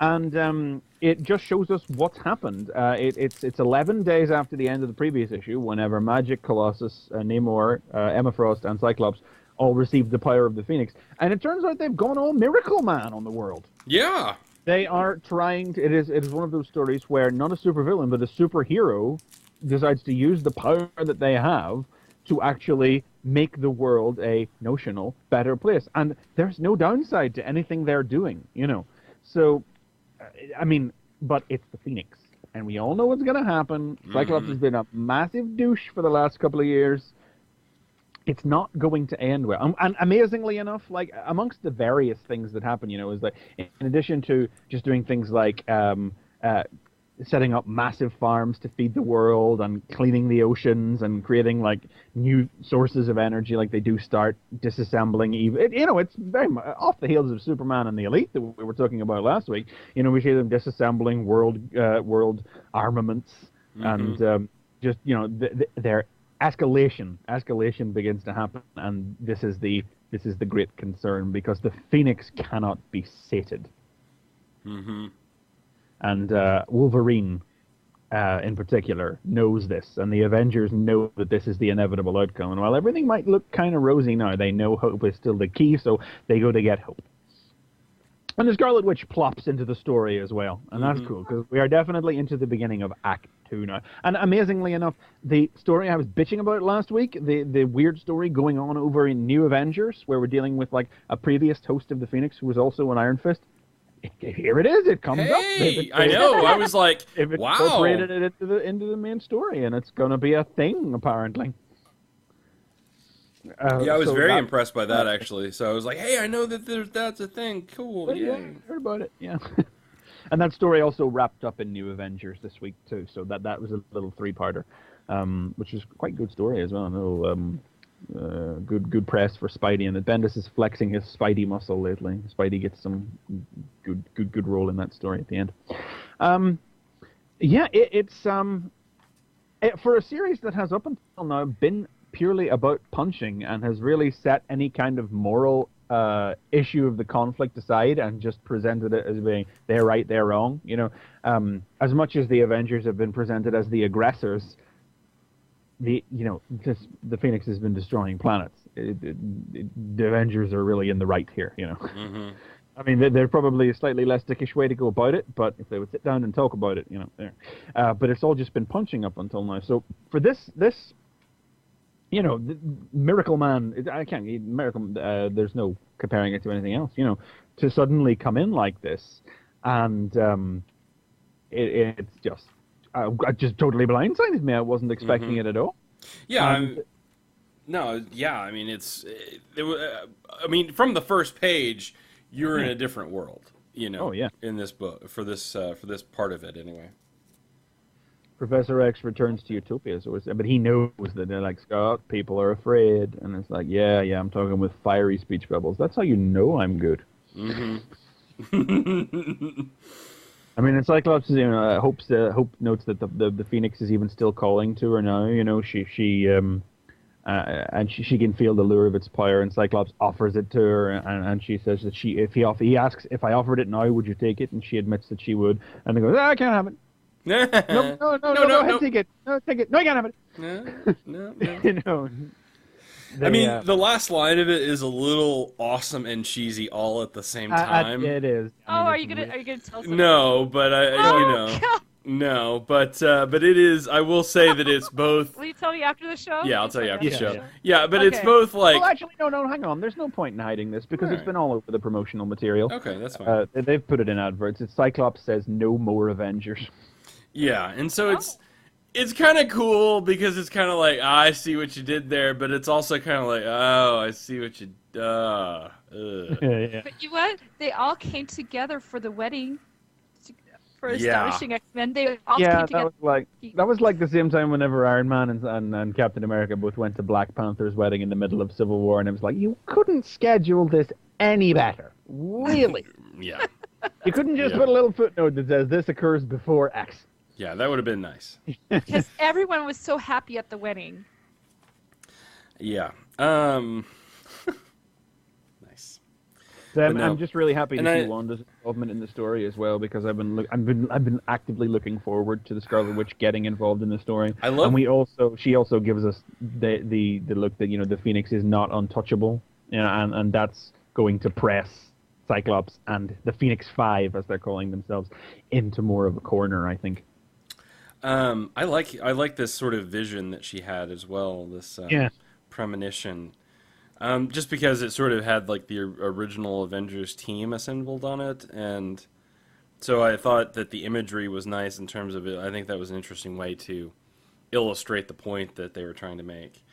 and it just shows us what's happened. It's 11 days after the end of the previous issue, whenever Magic, Colossus, Namor, Emma Frost, and Cyclops all received the power of the Phoenix. And it turns out they've gone all Miracle Man on the world. Yeah. They are trying to... It is one of those stories where not a supervillain, but a superhero decides to use the power that they have to actually make the world a notional better place. And there's no downside to anything they're doing, So, but it's the Phoenix. And we all know what's going to happen. Cyclops has been a massive douche for the last couple of years. It's not going to end well. And amazingly enough, like, amongst the various things that happen, is that in addition to just doing things like setting up massive farms to feed the world and cleaning the oceans and creating, like, new sources of energy, like they do start disassembling evil. It's very much off the heels of Superman and the Elite that we were talking about last week. We see them disassembling world armaments and just, they're escalation begins to happen, and this is the great concern, because the Phoenix cannot be sated. And Wolverine in particular knows this, and the Avengers know that this is the inevitable outcome. And while everything might look kind of rosy now, they know hope is still the key, so they go to get hope. And the Scarlet Witch plops into the story as well, and that's cool, because we are definitely into the beginning of Act 2 now. And amazingly enough, the story I was bitching about last week, the weird story going on over in New Avengers, where we're dealing with, like, a previous host of the Phoenix who was also an Iron Fist, here it is, it comes up. I know, I was like, they've wow. incorporated it into the main story, and it's going to be a thing, apparently. I was very impressed by that, actually. So I was like, hey, I know that that's a thing. Cool. Yeah, heard about it, yeah. And that story also wrapped up in New Avengers this week, too. So that was a little 3-parter, which is quite a good story as well. I know, good press for Spidey, and that Bendis is flexing his Spidey muscle lately. Spidey gets some good role in that story at the end. It's for a series that has up until now been purely about punching and has really set any kind of moral issue of the conflict aside and just presented it as being they're right, they're wrong. As much as the Avengers have been presented as the aggressors, the Phoenix has been destroying planets. The Avengers are really in the right here. I mean, they're probably a slightly less dickish way to go about it, but if they would sit down and talk about it, there. But it's all just been punching up until now. So for this. Miracle Man, I can't, Miracle, there's no comparing it to anything else, to suddenly come in like this, and it's just, just totally blindsided me. I wasn't expecting it at all. Yeah, I mean, from the first page, you're in a different world, Oh, yeah. in this book, for this part of it, anyway. Professor X returns to Utopia, but he knows that they're like, Scott, people are afraid, and it's like, yeah, I'm talking with fiery speech bubbles. That's how you know I'm good. I mean, and Cyclops, Hope notes that the Phoenix is even still calling to her now. She and she can feel the lure of its power, and Cyclops offers it to her, and she says that he asks, if I offered it now, would you take it? And she admits that she would, and they go, I can't have it. No, go ahead, take it. No, take it. No, you can't have it. No. I mean, the last line of it is a little awesome and cheesy all at the same time. It is. Are you gonna tell us? No, but no, but it is. I will say that it's both. Will you tell me after the show? Yeah, I'll tell you after the show. Yeah. Yeah, but it's both like. Well, actually, no, hang on. There's no point in hiding this because it's been all over the promotional material. Okay, that's fine. They've put it in adverts. Cyclops says no more Avengers. Yeah, and so it's kind of cool because it's kind of like, I see what you did there, but it's also kind of like, oh, I see what you Yeah. But you know what? They all came together for the wedding. For Astonishing X-Men, they all came together. That was like the same time whenever Iron Man and Captain America both went to Black Panther's wedding in the middle of Civil War, and it was like, you couldn't schedule this any better. Really? Yeah. You couldn't just put a little footnote that says this occurs before X. Yeah, that would have been nice. Because everyone was so happy at the wedding. Yeah. Nice. I'm just really happy to see Wanda's involvement in the story as well, because I've been actively looking forward to the Scarlet Witch getting involved in the story. She also gives us the look that the Phoenix is not untouchable, and that's going to press Cyclops and the Phoenix Five, as they're calling themselves, into more of a corner, I think. I like this sort of vision that she had as well. This premonition. Just because it sort of had like the original Avengers team assembled on it, and so I thought that the imagery was nice in terms of it. I think that was an interesting way to illustrate the point that they were trying to make.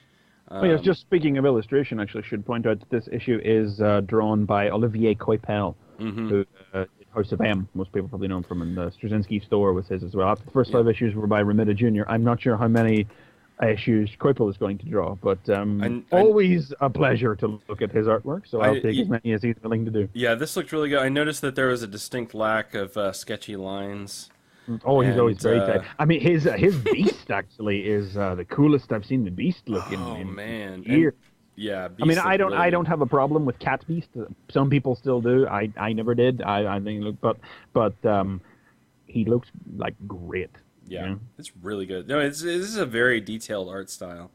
Just speaking of illustration, actually, I should point out that this issue is drawn by Olivier Coipel, who House of M, most people probably know him from, and the Straczynski store was his as well. The first 5 issues were by Romita Jr. I'm not sure how many issues Coipel is going to draw, but always a pleasure to look at his artwork, so I'll take as many as he's willing to do. Yeah, this looked really good. I noticed that there was a distinct lack of sketchy lines. Oh, he's always very tight. I mean, his Beast actually is the coolest I've seen the Beast look in man. years. Yeah, Beast I don't have a problem with Cat Beast. Some people still do. I never did. I think but he looks like great. Yeah, it's really good. No, this is a very detailed art style.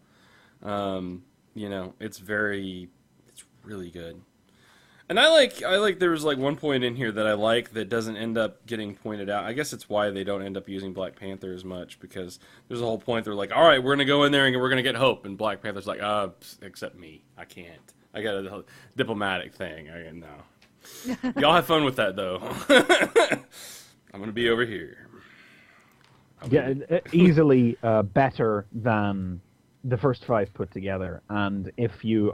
It's really good. And I like there was like one point in here that I like that doesn't end up getting pointed out. I guess it's why they don't end up using Black Panther as much, because there's a whole point they're like, all right, we're going to go in there and we're going to get Hope, and Black Panther's like, except me. I can't. I got a diplomatic thing. No. Y'all have fun with that, though. I'm going to be over here. Easily better than the first 5 put together. And if you've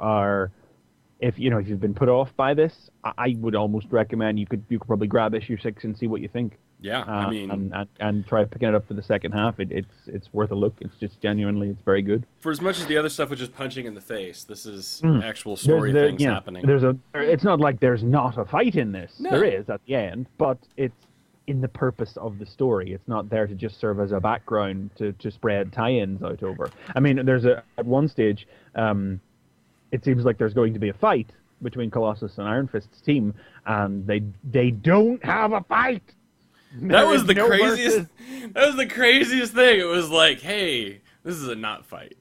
been put off by this, I would almost recommend you could probably grab issue 6 and see what you think. Yeah, I mean, and try picking it up for the second half. It's worth a look. It's just genuinely, it's very good. For as much as the other stuff was just punching in the face, this is actual story things happening. It's not like there's not a fight in this. No. There is at the end, but it's in the purpose of the story. It's not there to just serve as a background to spread tie-ins out over. I mean, at one stage, it seems like there's going to be a fight between Colossus and Iron Fist's team, and they don't have a fight. That was the craziest. That was the craziest thing. It was like, hey, this is a not fight.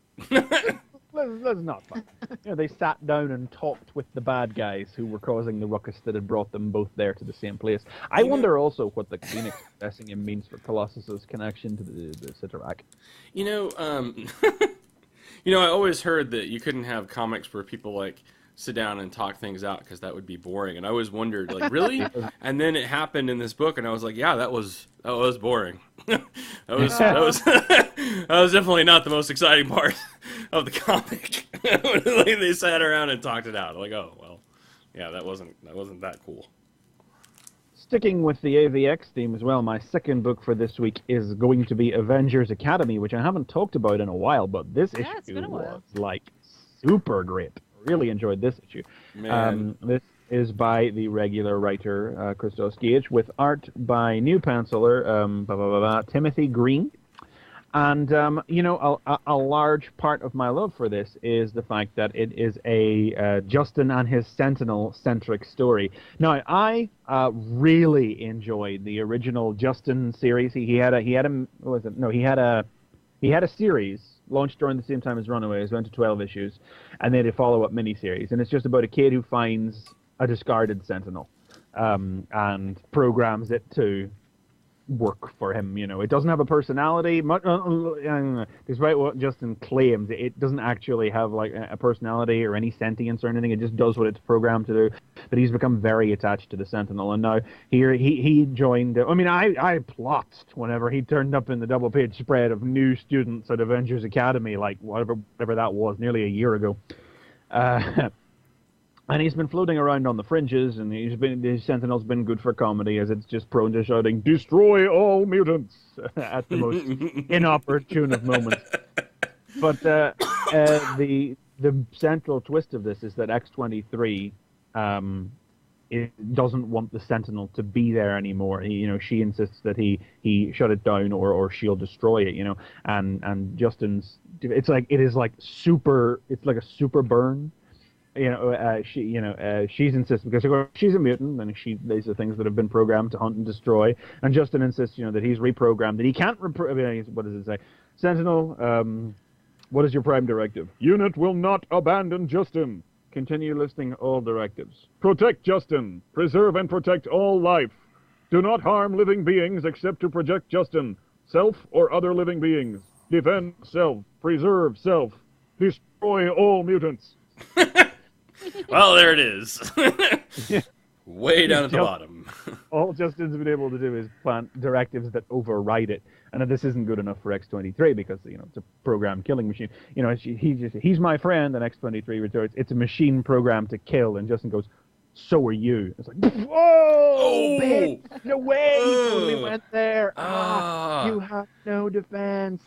Let's not fight. They sat down and talked with the bad guys who were causing the ruckus that had brought them both there to the same place. I wonder also what the Phoenix possessing him means for Colossus's connection to the Sitarak. I always heard that you couldn't have comics where people like sit down and talk things out because that would be boring, and I always wondered, like, really? And then it happened in this book, and I was like, yeah, that was boring. that was definitely not the most exciting part of the comic. Like, they sat around and talked it out. Like, oh well, yeah, that wasn't that cool. Sticking with the AVX theme as well, my second book for this week is going to be Avengers Academy, which I haven't talked about in a while, but this issue was like super great. Really enjoyed this issue. This is by the regular writer Christos Gage, with art by new penciler Timothy Green. And a large part of my love for this is the fact that it is a Justin and his Sentinel centric story. Now, I really enjoyed the original Justin series. He had a series launched during the same time as Runaways, went to 12 issues, and then a follow-up miniseries. And it's just about a kid who finds a discarded Sentinel and programs it to work for him. It doesn't have a personality. Despite what Justin claims, it doesn't actually have like a personality or any sentience or anything. It just does what it's programmed to do. But he's become very attached to the Sentinel, and now he joined. I plotted whenever he turned up in the double-page spread of new students at Avengers Academy, like whatever that was, nearly a year ago. And he's been floating around on the fringes, and the Sentinel's been good for comedy, as it's just prone to shouting, "Destroy all mutants!" at the most inopportune of moments. But the central twist of this is that X-23 it doesn't want the Sentinel to be there anymore. She insists that he shut it down or she'll destroy it. And Justin's it's like a super burn. She's insistent because she's a mutant and these are things that have been programmed to hunt and destroy. And Justin insists, that he's reprogrammed, that he can't. What does it say? Sentinel, what is your prime directive? Unit will not abandon Justin. Continue listing all directives. Protect Justin. Preserve and protect all life. Do not harm living beings except to protect Justin. Self or other living beings. Defend self. Preserve self. Destroy all mutants. Well, there it is. Way down at the bottom. All Justin's been able to do is plant directives that override it. And this isn't good enough for X-23 because, it's a programmed killing machine. He's my friend, and X-23 retorts, it's a machine programmed to kill. And Justin goes, so are you. It's like, whoa! Bitch, no way! He totally went there. You have no defense.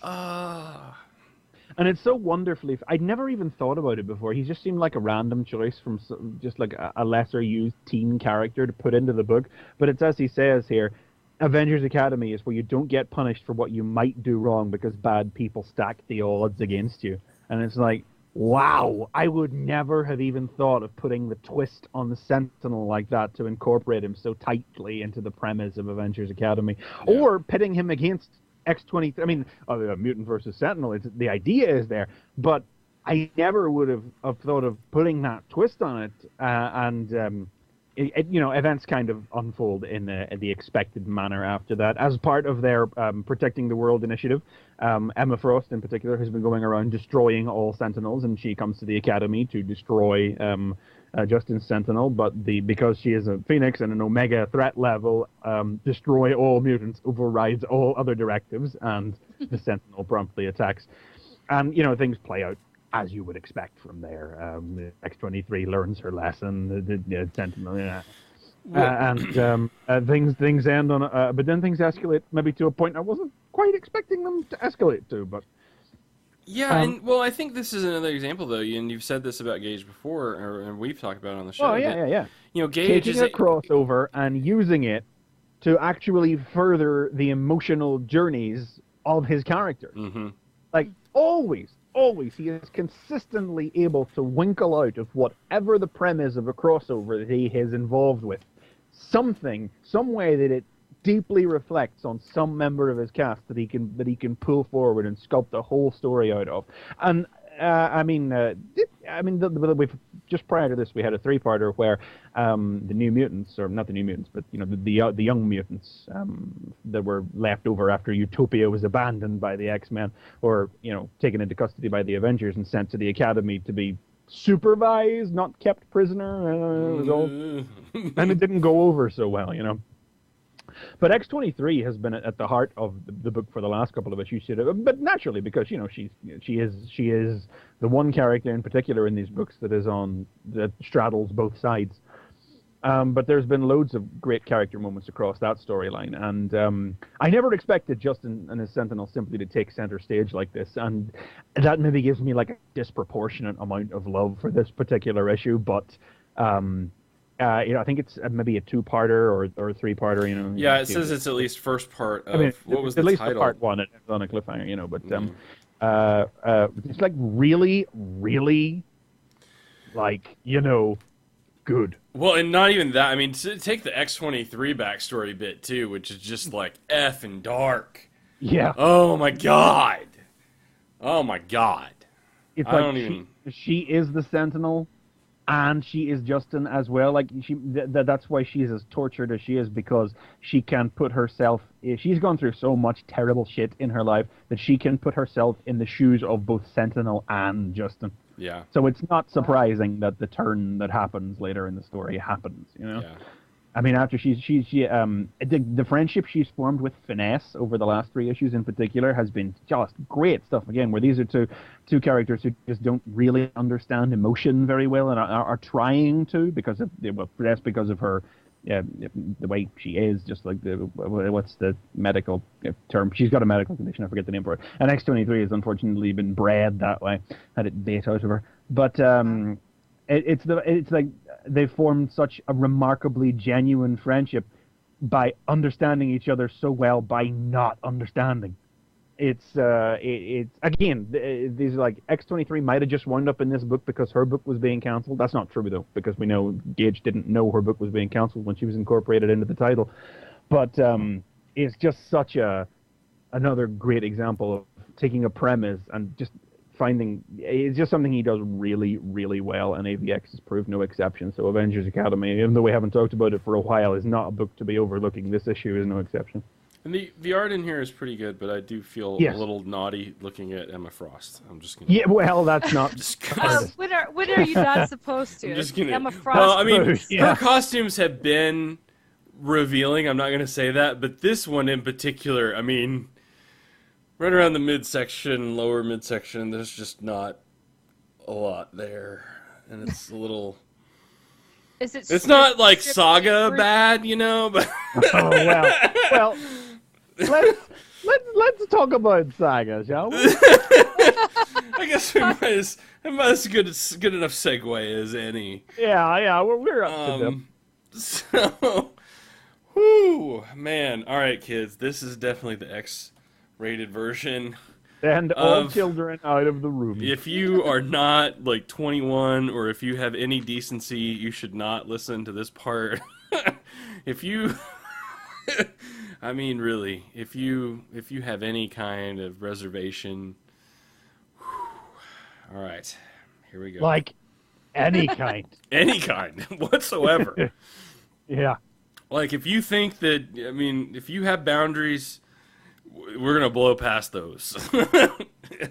And it's so wonderfully... I'd never even thought about it before. He just seemed like a random choice from just like a lesser-used teen character to put into the book. But it's as he says here, Avengers Academy is where you don't get punished for what you might do wrong because bad people stack the odds against you. And it's like, wow, I would never have even thought of putting the twist on the Sentinel like that to incorporate him so tightly into the premise of Avengers Academy. Yeah. Or pitting him against X-23, Mutant versus Sentinel, the idea is there, but I never would have thought of putting that twist on it, events kind of unfold in the expected manner after that. As part of their Protecting the World initiative, Emma Frost in particular has been going around destroying all Sentinels, and she comes to the Academy to destroy Justin's Sentinel, but because she is a Phoenix and an Omega threat level, destroy all mutants overrides all other directives, and the Sentinel promptly attacks. And, things play out as you would expect from there. X-23 learns her lesson, the Sentinel, things end on but then things escalate maybe to a point I wasn't quite expecting them to escalate to, but... Yeah, I think this is another example, though, and you've said this about Gage before, and we've talked about it on the show. Oh, yeah. Gage taking a crossover and using it to actually further the emotional journeys of his character. Mm-hmm. Like, always, he is consistently able to winkle out of whatever the premise of a crossover that he is involved with. Some way that it deeply reflects on some member of his cast that he can pull forward and sculpt a whole story out of. And we've just prior to this we had a three-parter where the New Mutants, or not the New Mutants, but the young mutants that were left over after Utopia was abandoned by the X-Men, or taken into custody by the Avengers and sent to the Academy to be supervised, not kept prisoner. It was all, and it didn't go over so well, But X-23 has been at the heart of the book for the last couple of issues, but naturally because she is the one character in particular in these books that straddles both sides. But there's been loads of great character moments across that storyline, and I never expected Justin and his Sentinel simply to take center stage like this, and that maybe gives me like a disproportionate amount of love for this particular issue, but. I think it's maybe a two-parter or a three-parter. Yeah, it says it's at least first part of what was the title? At least title? Part one. It ends on a cliffhanger, but it's like really, really, like good. Well, and not even that. I mean, take the X-23 backstory bit too, which is just like effing dark. Yeah. Oh my god. It's She is the Sentinel. and she is Justin as well. Like that's why she's as tortured as she is, because she can put herself. She's gone through so much terrible shit in her life that she can put herself in the shoes of both Sentinel and Justin. Yeah. So it's not surprising that the turn that happens later in the story happens. Yeah. I mean, after the friendship she's formed with Finesse over the last 3 issues in particular has been just great stuff. Again, where these are two characters who just don't really understand emotion very well and are trying to because of Finesse because of her the way she is, just like what's the medical term? She's got a medical condition. I forget the name for it. And X-23 has unfortunately been bred that way, had it bait out of her. But it's like they formed such a remarkably genuine friendship by understanding each other so well by not understanding. It's again, these are like X-23 might have just wound up in this book because her book was being cancelled. That's not true though, because we know Gage didn't know her book was being cancelled when she was incorporated into the title. But it's just such another great example of taking a premise and just finding it's just something he does really, really well, and AVX has proved no exception. So Avengers Academy, even though we haven't talked about it for a while, is not a book to be overlooking. This issue is no exception. And the art in here is pretty good, but I do feel a little naughty looking at Emma Frost. I'm just gonna. Yeah, well, that's not. When are you not supposed to? I'm just gonna. Emma Frost. Well, I mean, her costumes have been revealing. I'm not gonna say that, but this one in particular, I mean, right around the midsection, lower midsection, there's just not a lot there, and it's a little. Is it? It's not like Saga bad, you know, but. Oh well. Let's talk about Saga, shall we? I guess that's good enough segue as any. Yeah, we're up to them. So, whoo, man. All right, kids, this is definitely the X-rated version. And all children out of the room. If you are not like 21, or if you have any decency, you should not listen to this part. If you. I mean, really, if you have any kind of reservation, all right, here we go. Like any kind, any kind whatsoever. Yeah. Like if you think that, I mean, if you have boundaries, we're gonna blow past those.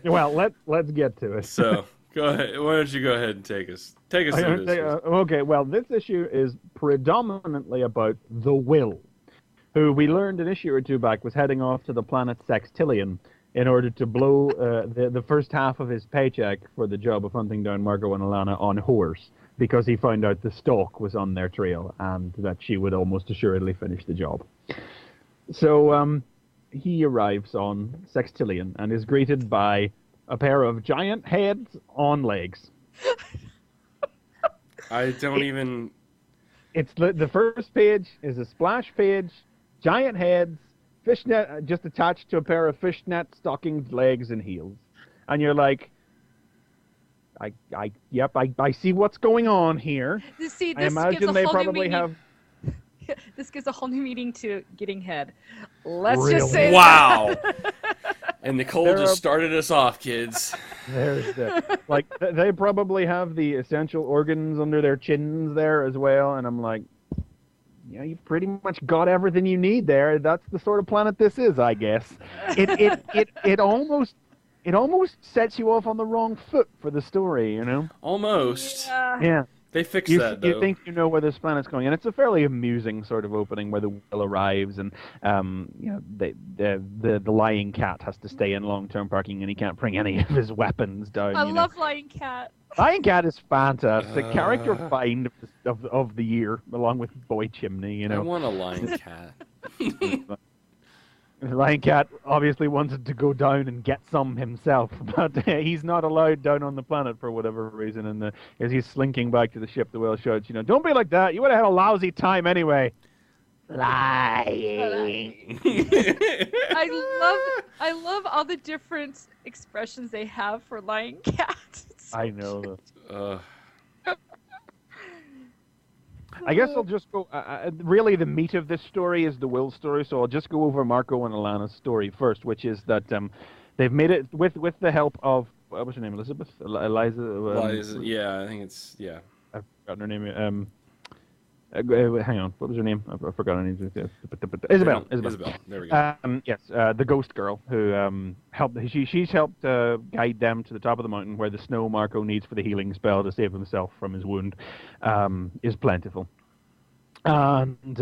Well, let's get to it. So go ahead. Why don't you go ahead and take us through this? Okay. Well, this issue is predominantly about the Will, who we learned an issue or two back was heading off to the planet Sextillion in order to blow the first half of his paycheck for the job of hunting down Margot and Alana on horse, because he found out the stalk was on their trail and that she would almost assuredly finish the job. So he arrives on Sextillion and is greeted by a pair of giant heads on legs. I don't even... It's the first page is a splash page. Giant heads, fishnet just attached to a pair of fishnet stockinged legs and heels, and you're like, I see what's going on here. See, I imagine they probably have. This gives a whole new meaning to getting head. Let's Really? just say wow. And Nicole just started us off, kids. There's the like they probably have the essential organs under their chins there as well, and I'm like. Yeah, you've pretty much got everything you need there. That's the sort of planet this is, I guess. It almost sets you off on the wrong foot for the story, you know? Almost. Yeah. They fixed that, though. You think you know where this planet's going, and it's a fairly amusing sort of opening where the Will arrives, and the lying cat has to stay in long-term parking, and he can't bring any of his weapons down. I love Lying Cat. Lion Cat is fantastic. Character find of the year, along with Boy Chimney, you know. I want a lion cat. Lion Cat obviously wanted to go down and get some himself, but he's not allowed down on the planet for whatever reason. And as he's slinking back to the ship, the whale shouts, "Don't be like that. You would have had a lousy time anyway." Lying. I love all the different expressions they have for Lying Cat. I know. I guess I'll just go. Really, the meat of this story is the Will story, so I'll just go over Marco and Alana's story first, which is that they've made it with the help of what's her name, Elizabeth, Eliza. Yeah, I think it's I've forgotten her name. Hang on, what was her name? I forgot her name. Isabel. There we go. Yes, the ghost girl who helped. She's helped guide them to the top of the mountain where the snow Marco needs for the healing spell to save himself from his wound is plentiful. And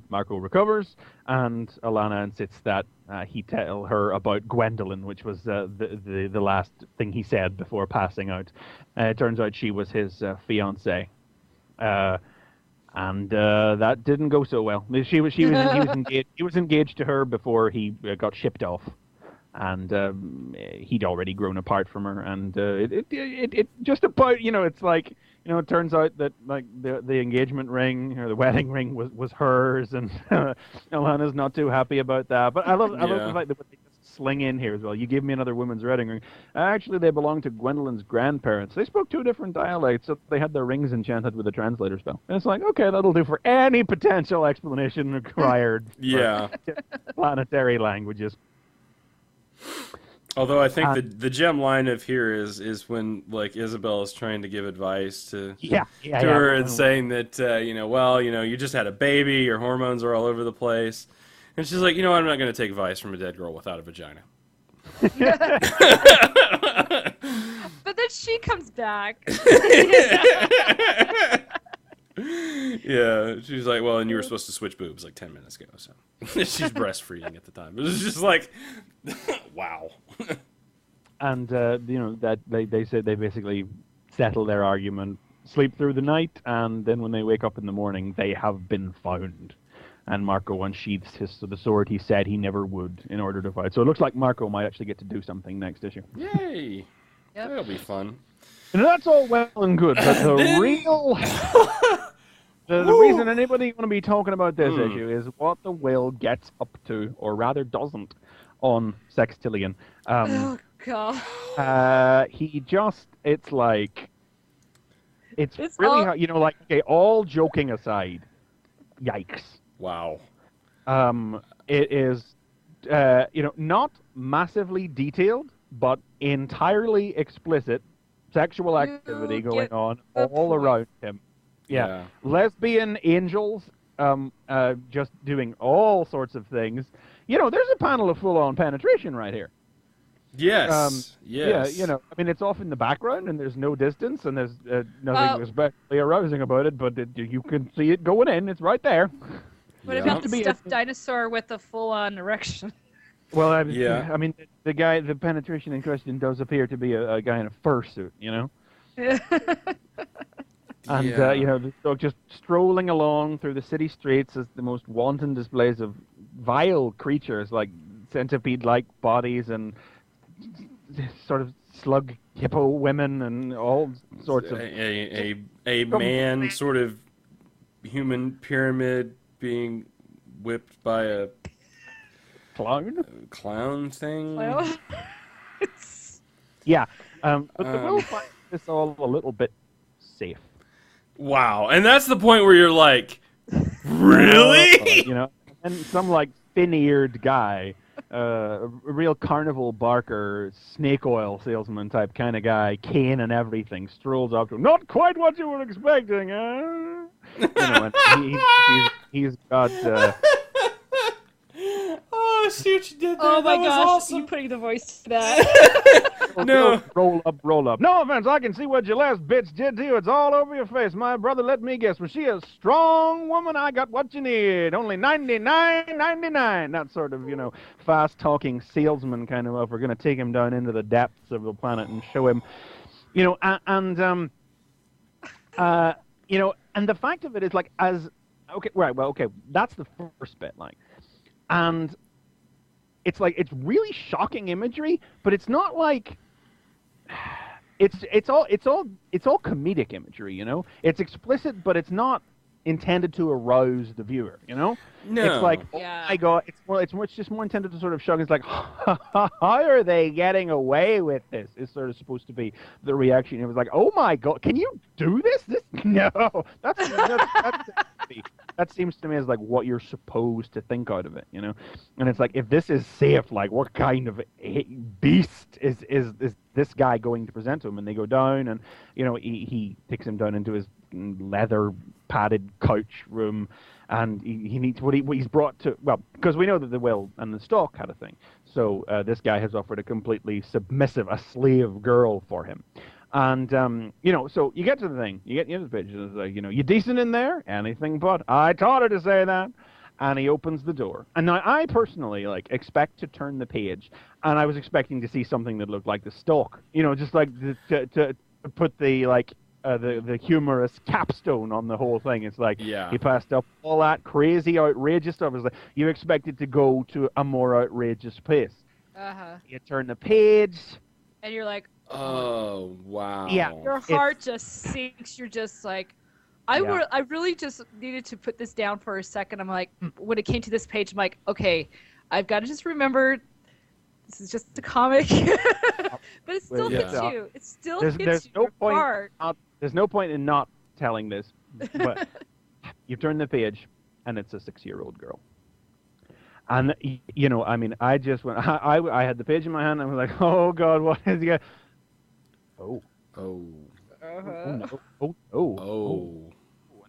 Marco recovers, and Alana insists that he tell her about Gwendolyn, which was the last thing he said before passing out. It turns out she was his fiancée. And that didn't go so well. He was engaged. He was engaged to her before he got shipped off, and he'd already grown apart from her. And it just about it's like it turns out that like the engagement ring or the wedding ring was hers, and Alana's not too happy about that. But I love the fact that they just sling in here as well. You gave me another woman's wedding ring. Actually, they belonged to Gwendolyn's grandparents. They spoke two different dialects, so they had their rings enchanted with a translator spell. And it's like, okay, that'll do for any potential explanation required. Yeah. Planetary languages. Although I think the gem line of here is when like Isabel is trying to give advice to her and saying that you just had a baby, your hormones are all over the place. And she's like, I'm not going to take advice from a dead girl without a vagina. But then she comes back. Yeah, she's like, well, and you were supposed to switch boobs like 10 minutes ago, so she's breastfeeding at the time. It was just like, wow. And that they said they basically settle their argument, sleep through the night, and then when they wake up in the morning, they have been found. And Marco unsheaths the sword he said he never would in order to fight. So it looks like Marco might actually get to do something next issue. Yay! Yep. That'll be fun. And that's all well and good, but the real... the reason anybody going to be talking about this issue is what the Will gets up to, or rather doesn't, on Sextillion. Oh, God. He just... It's like... It's really hard. Okay, all joking aside, yikes. Wow. It is, not massively detailed, but entirely explicit sexual activity going on all around him. Yeah. Lesbian angels, just doing all sorts of things. There's a panel of full-on penetration right here. Yes. Yes. Yeah, it's off in the background, and there's no distance, and there's nothing especially arousing about it, but you can see it going in. It's right there. What about the stuffed dinosaur with a full-on erection? Well, the penetration in question does appear to be a guy in a fursuit, And, the dog just strolling along through the city streets as the most wanton displays of vile creatures, like centipede-like bodies and sort of slug hippo women and all sorts of... A man sort of human pyramid being whipped by a clown thing. Well, yeah, but the Will finds this all a little bit safe. Wow, and that's the point where you're like, really? And some like fin-eared guy, a real carnival barker, snake oil salesman type kind of guy, cane and everything, strolls up to him. Not quite what you were expecting, huh? And he's got. Oh, see what you did there. Oh my gosh, awesome. You putting the voice to that. No. Roll up. No offense, I can see what your last bitch did to you. It's all over your face. My brother, let me guess. Was she a strong woman? I got what you need. Only $99.99. That sort of, fast-talking salesman kind of stuff. We're going to take him down into the depths of the planet and show him, and the fact of it is like that's the first bit, like. And it's really shocking imagery, but it's not like it's all comedic imagery, It's explicit, but it's not intended to arouse the viewer, No. It's like, oh my God, it's just more intended to sort of shock. It's like, how are they getting away with this? Is sort of supposed to be the reaction. It was like, oh my God, can you do this? No, that's that seems to me as like what you're supposed to think out of it, And it's like, if this is safe, like what kind of beast is this guy going to present to him? And they go down, and he takes him down into his leather padded couch room, and he needs what he's brought to, well, because we know that the will and the stalk had a thing. So this guy has offered a completely submissive, a slave girl for him. And, so you get to the thing. You get into the page, and it's like, you decent in there? Anything but. I taught her to say that. And he opens the door. And now I personally, expect to turn the page, and I was expecting to see something that looked like the stalk. Just like to put the humorous capstone on the whole thing. It's like, he passed up all that crazy, outrageous stuff. It's like, you expected to go to a more outrageous place. You turn the page. And you're like, oh, wow. Yeah. Your heart just sinks. You're just like, I really just needed to put this down for a second. I'm like, when it came to this page, I'm like, okay, I've got to just remember this is just a comic. But it still hits you. It still hits you. There's no point in not telling this, but you turn the page, and it's a 6-year-old girl. And, I just went, I had the page in my hand, and I was like, oh, God, what is he? Oh. Oh.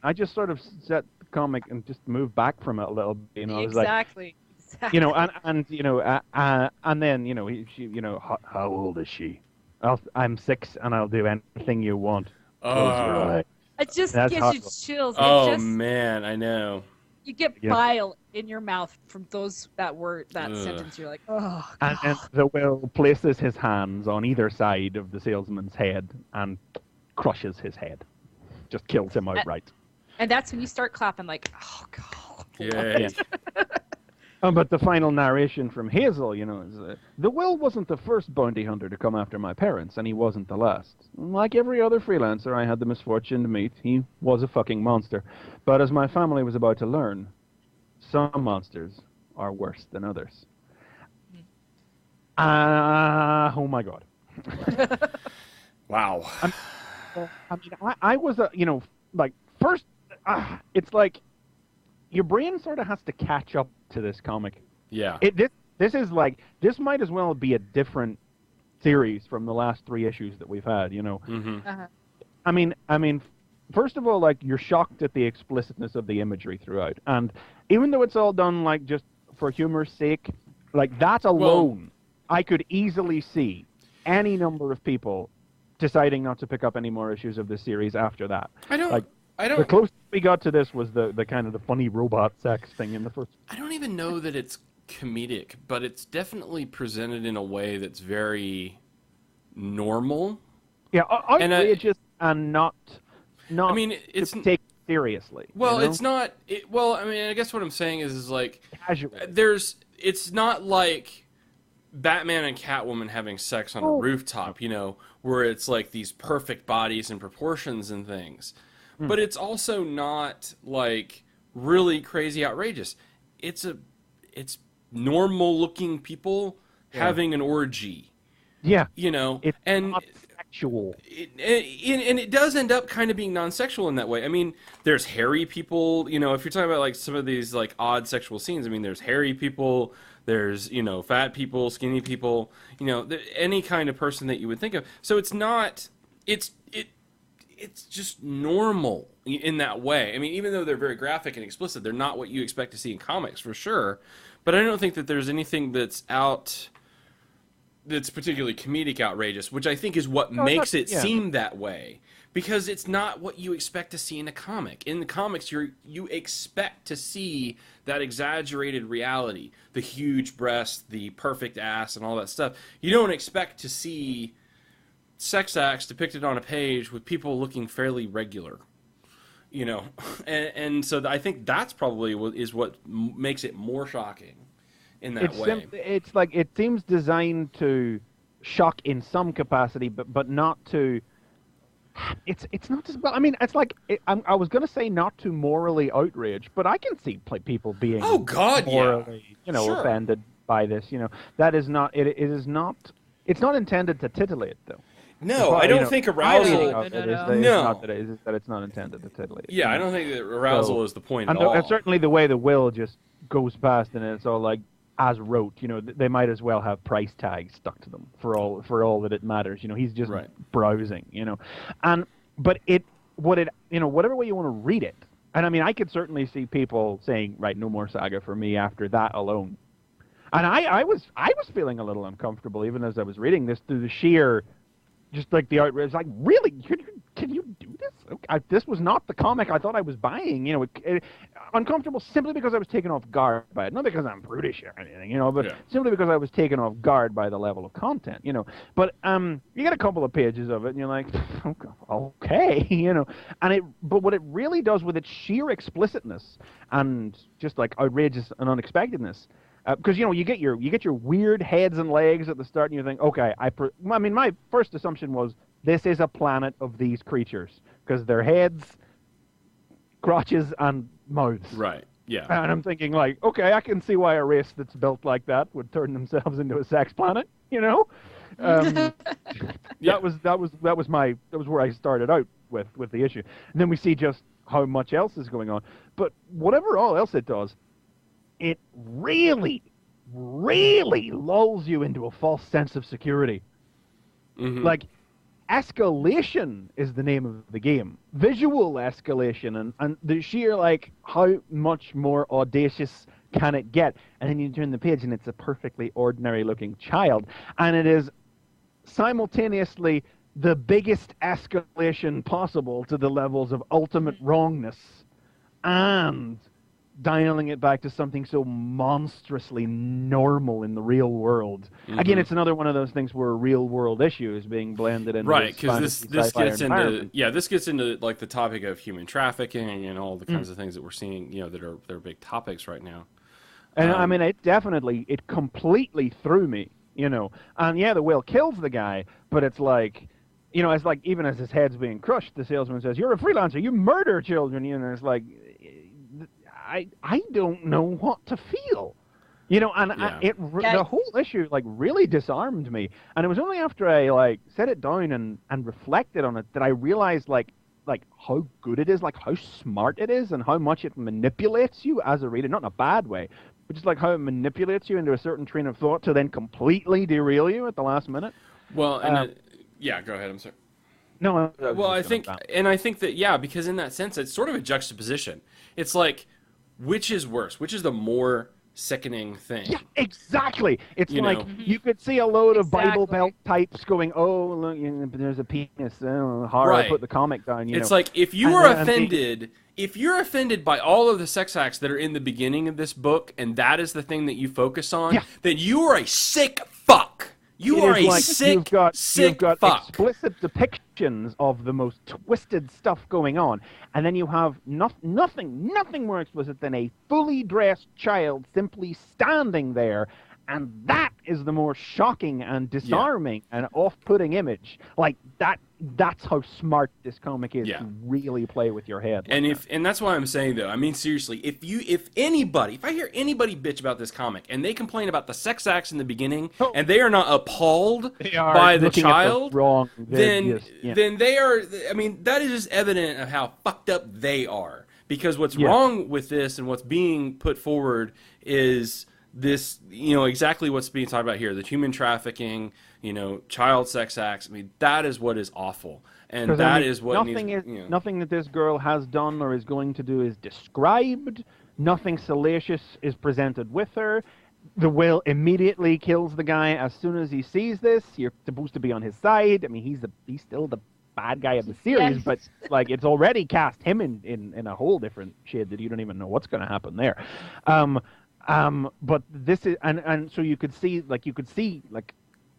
I just sort of set the comic and just moved back from it a little bit. I was exactly. And then, she, how old is she? I'm 6, and I'll do anything you want. It just gives you chills. Man, I know. You get bile in your mouth from that sentence. You're like, oh, God. And the will places his hands on either side of the salesman's head and crushes his head. Just kills him outright. And that's when you start clapping like, oh, God. Yeah. But the final narration from Hazel, is, the Will wasn't the first bounty hunter to come after my parents, and he wasn't the last. Like every other freelancer I had the misfortune to meet, he was a fucking monster. But as my family was about to learn, some monsters are worse than others. Oh my God. Wow. I was first, it's like, your brain sort of has to catch up to this comic. Yeah. This might as well be a different series from the last 3 issues that we've had, Mm-hmm. I mean, first of all, you're shocked at the explicitness of the imagery throughout. And even though it's all done, just for humor's sake, that alone, I could easily see any number of people deciding not to pick up any more issues of this series after that. I don't. The closest we got to this was the kind of the funny robot sex thing in the first. I don't even know that it's comedic, but it's definitely presented in a way that's very normal. Yeah, outrageous and not. I mean, it's take seriously. Well, it's not. I guess what I'm saying is casual. It's not like Batman and Catwoman having sex on a rooftop, where it's like these perfect bodies and proportions and things. But it's also not really crazy outrageous. It's normal looking people having an orgy. Yeah. It's not sexual. And it does end up kind of being non-sexual in that way. I mean, there's hairy people, if you're talking about some of these odd sexual scenes, I mean, there's hairy people, there's, fat people, skinny people, any kind of person that you would think of. So it's not, it's just normal in that way. I mean, even though they're very graphic and explicit, they're not what you expect to see in comics, for sure. But I don't think that there's anything that's particularly comedic outrageous, which I think is what makes it seem that way. Because it's not what you expect to see in a comic. In the comics, you expect to see that exaggerated reality, the huge breast, the perfect ass, and all that stuff. You don't expect to see sex acts depicted on a page with people looking fairly regular, and so I think that's probably is what makes it more shocking in that way. It's it seems designed to shock in some capacity, but not to. It's not just. I mean, it's I was going to say not to morally outrage, but I can see people being morally, sure. offended by this. That is not. It is not. It's not intended to titillate, though. No, I don't think arousal. No, that it's not intended to titillate. Yeah, I don't think that arousal is the point at all. And certainly the way the will just goes past, and it's all as wrote. They might as well have price tags stuck to them for all that it matters. He's just browsing. But whatever way you want to read it. And I mean, I could certainly see people saying, right, no more Saga for me after that alone. And I was feeling a little uncomfortable even as I was reading this through the sheer, just like the outrage. Like, really, can you do this? Okay, this was not the comic I thought I was buying. Uncomfortable simply because I was taken off guard by it, not because I'm brutish or anything, but simply because I was taken off guard by the level of content, But you get a couple of pages of it, and you're like, okay, But what it really does with its sheer explicitness and just like outrageous and unexpectedness. Because you get your weird heads and legs at the start, and you think, okay, my first assumption was this is a planet of these creatures because their heads, crotches, and mouths. Right. Yeah. And I'm thinking, like, okay, I can see why a race that's built like that would turn themselves into a sex planet. That was where I started out with the issue, and then we see just how much else is going on. But whatever all else it does, it really, really lulls you into a false sense of security. Mm-hmm. Like, escalation is the name of the game. Visual escalation, and the sheer, like, how much more audacious can it get? And then you turn the page, and it's a perfectly ordinary-looking child. And it is simultaneously the biggest escalation possible to the levels of ultimate wrongness, and dialing it back to something so monstrously normal in the real world. Mm-hmm. Again, it's another one of those things where a real world issue is being blended into right, because this gets into like the topic of human trafficking and all the kinds of things that we're seeing, that are big topics right now. And I mean, it completely threw me, And yeah, the whale kills the guy, but it's like, it's like even as his head's being crushed, the salesman says, "You're a freelancer. You murder children." It's like, I don't know what to feel, the whole issue like really disarmed me, and it was only after I like set it down and reflected on it that I realized like how good it is, like how smart it is, and how much it manipulates you as a reader, not in a bad way, but just like how it manipulates you into a certain train of thought to then completely derail you at the last minute. Well, and go ahead. I'm sorry. No. Well, I think that because in that sense, it's sort of a juxtaposition. It's like, which is worse? Which is the more sickening thing? Yeah, exactly. It's you could see a load of Bible Belt types going, "Oh, look, there's a penis." Horror. Right. Put the comic down. It's like if you are offended, if you're offended by all of the sex acts that are in the beginning of this book, and that is the thing that you focus on, then you are a sick fuck. You are a sick fuck. You've got explicit depictions of the most twisted stuff going on, and then you have nothing more explicit than a fully dressed child simply standing there, and that is the more shocking and disarming and off-putting image. Like that's how smart this comic is to really play with your head. And that's why I'm saying, though, I mean, seriously, if I hear anybody bitch about this comic and they complain about the sex acts in the beginning and they are not appalled by the child, then they are, I mean, that is just evident of how fucked up they are. Because what's wrong with this and what's being put forward is this, exactly what's being talked about here, the human trafficking, child sex acts. I mean, that is what is awful. And that is what nothing that this girl has done or is going to do is described. Nothing salacious is presented with her. The whale immediately kills the guy as soon as he sees this. You're supposed to be on his side. I mean, he's still the bad guy of the series, but like it's already cast him in a whole different shade that you don't even know what's going to happen there. But this is, and so you could see like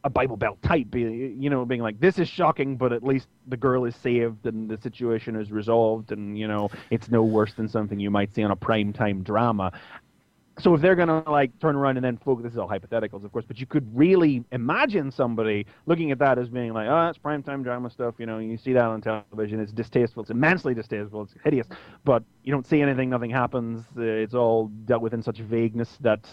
a Bible Belt type, being like, this is shocking, but at least the girl is saved and the situation is resolved, and it's no worse than something you might see on a primetime drama. So if they're gonna like turn around and then focus, this is all hypotheticals, of course, but you could really imagine somebody looking at that as being like, oh, that's primetime drama stuff. You see that on television. It's distasteful. It's immensely distasteful. It's hideous. But you don't see anything. Nothing happens. It's all dealt with in such vagueness that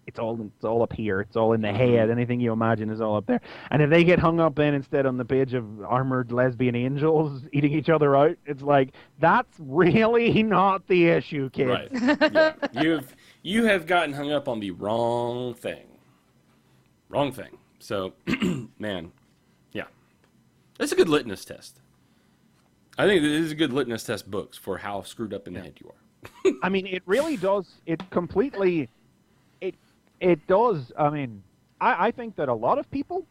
it's all up here. It's all in the head. Anything you imagine is all up there. And if they get hung up then instead on the page of armored lesbian angels eating each other out, it's like, that's really not the issue, kids. Right. Yeah. You have gotten hung up on the wrong thing. Wrong thing. So, man, yeah. That's a good litmus test. I think this is a good litmus test books for how screwed up in the head you are. I mean, it really does. It completely. It does. I mean, I think that a lot of people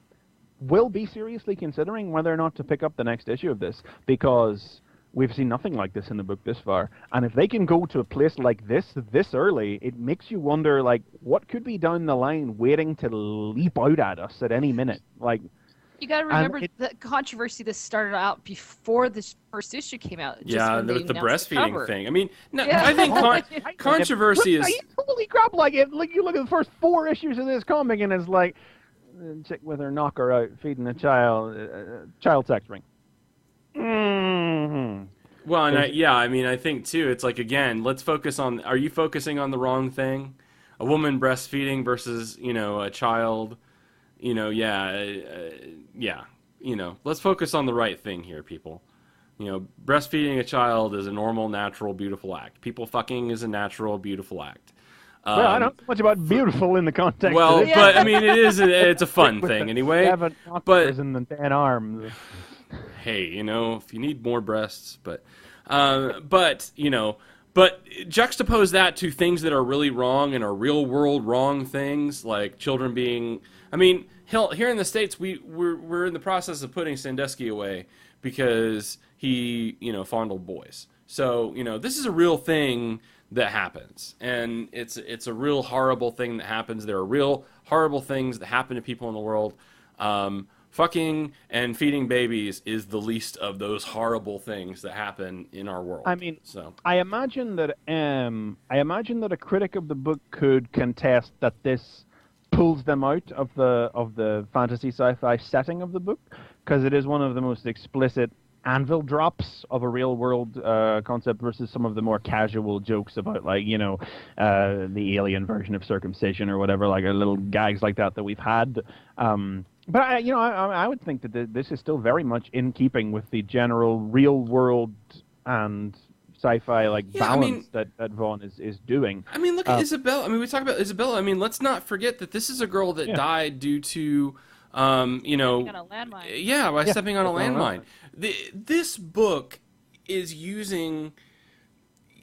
will be seriously considering whether or not to pick up the next issue of this, because we've seen nothing like this in the book this far. And if they can go to a place like this early, it makes you wonder, like, what could be down the line waiting to leap out at us at any minute? Like, you got to remember the controversy that started out before this first issue came out. Yeah, with the breastfeeding thing. I mean, no, Yeah. I think controversy is. Holy crap! Like you look at the first 4 issues of this comic, and it's like a chick with her knocker out feeding a child sex ring. Mm-hmm. Well, and I mean, I think too. It's like, again, let's focus on. Are you focusing on the wrong thing? A woman breastfeeding versus a child. Let's focus on the right thing here, people. Breastfeeding a child is a normal, natural, beautiful act. People fucking is a natural, beautiful act. Well, I don't know much about beautiful in the context. Well, of this. but I mean, it's a fun thing anyway. But in the 10 arms. Hey, if you need more breasts, but juxtapose that to things that are really wrong and are real world wrong things, like children being. I mean, hell, here in the States, we're in the process of putting Sandusky away because he fondled boys. So this is a real thing that happens, and it's a real horrible thing that happens. There are real horrible things that happen to people in the world. Fucking and feeding babies is the least of those horrible things that happen in our world. I mean, so I imagine that a critic of the book could contest that this pulls them out of the fantasy sci-fi setting of the book, because it is one of the most explicit anvil drops of a real world concept versus some of the more casual jokes about, like, the alien version of circumcision or whatever, like little gags like that we've had. But I would think that this is still very much in keeping with the general real world and sci-fi balance that Vaughn is doing. I mean, look at Isabella. I mean, we talk about Isabella. I mean, let's not forget that this is a girl that died due to stepping on a landmine. Yeah, by stepping on a landmine. This book is using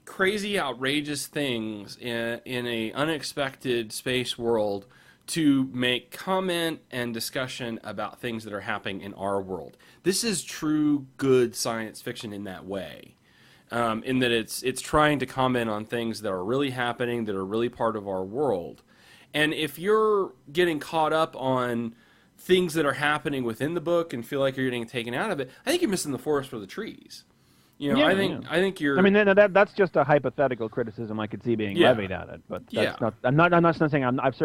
crazy, outrageous things in a unexpected space world to make comment and discussion about things that are happening in our world. This is true, good science fiction in that way, in that it's trying to comment on things that are really happening, that are really part of our world. And if you're getting caught up on things that are happening within the book and feel like you're getting taken out of it, I think you're missing the forest for the trees. I think you're. I mean, that's just a hypothetical criticism I could see being levied at it, but that's not. I'm not saying I've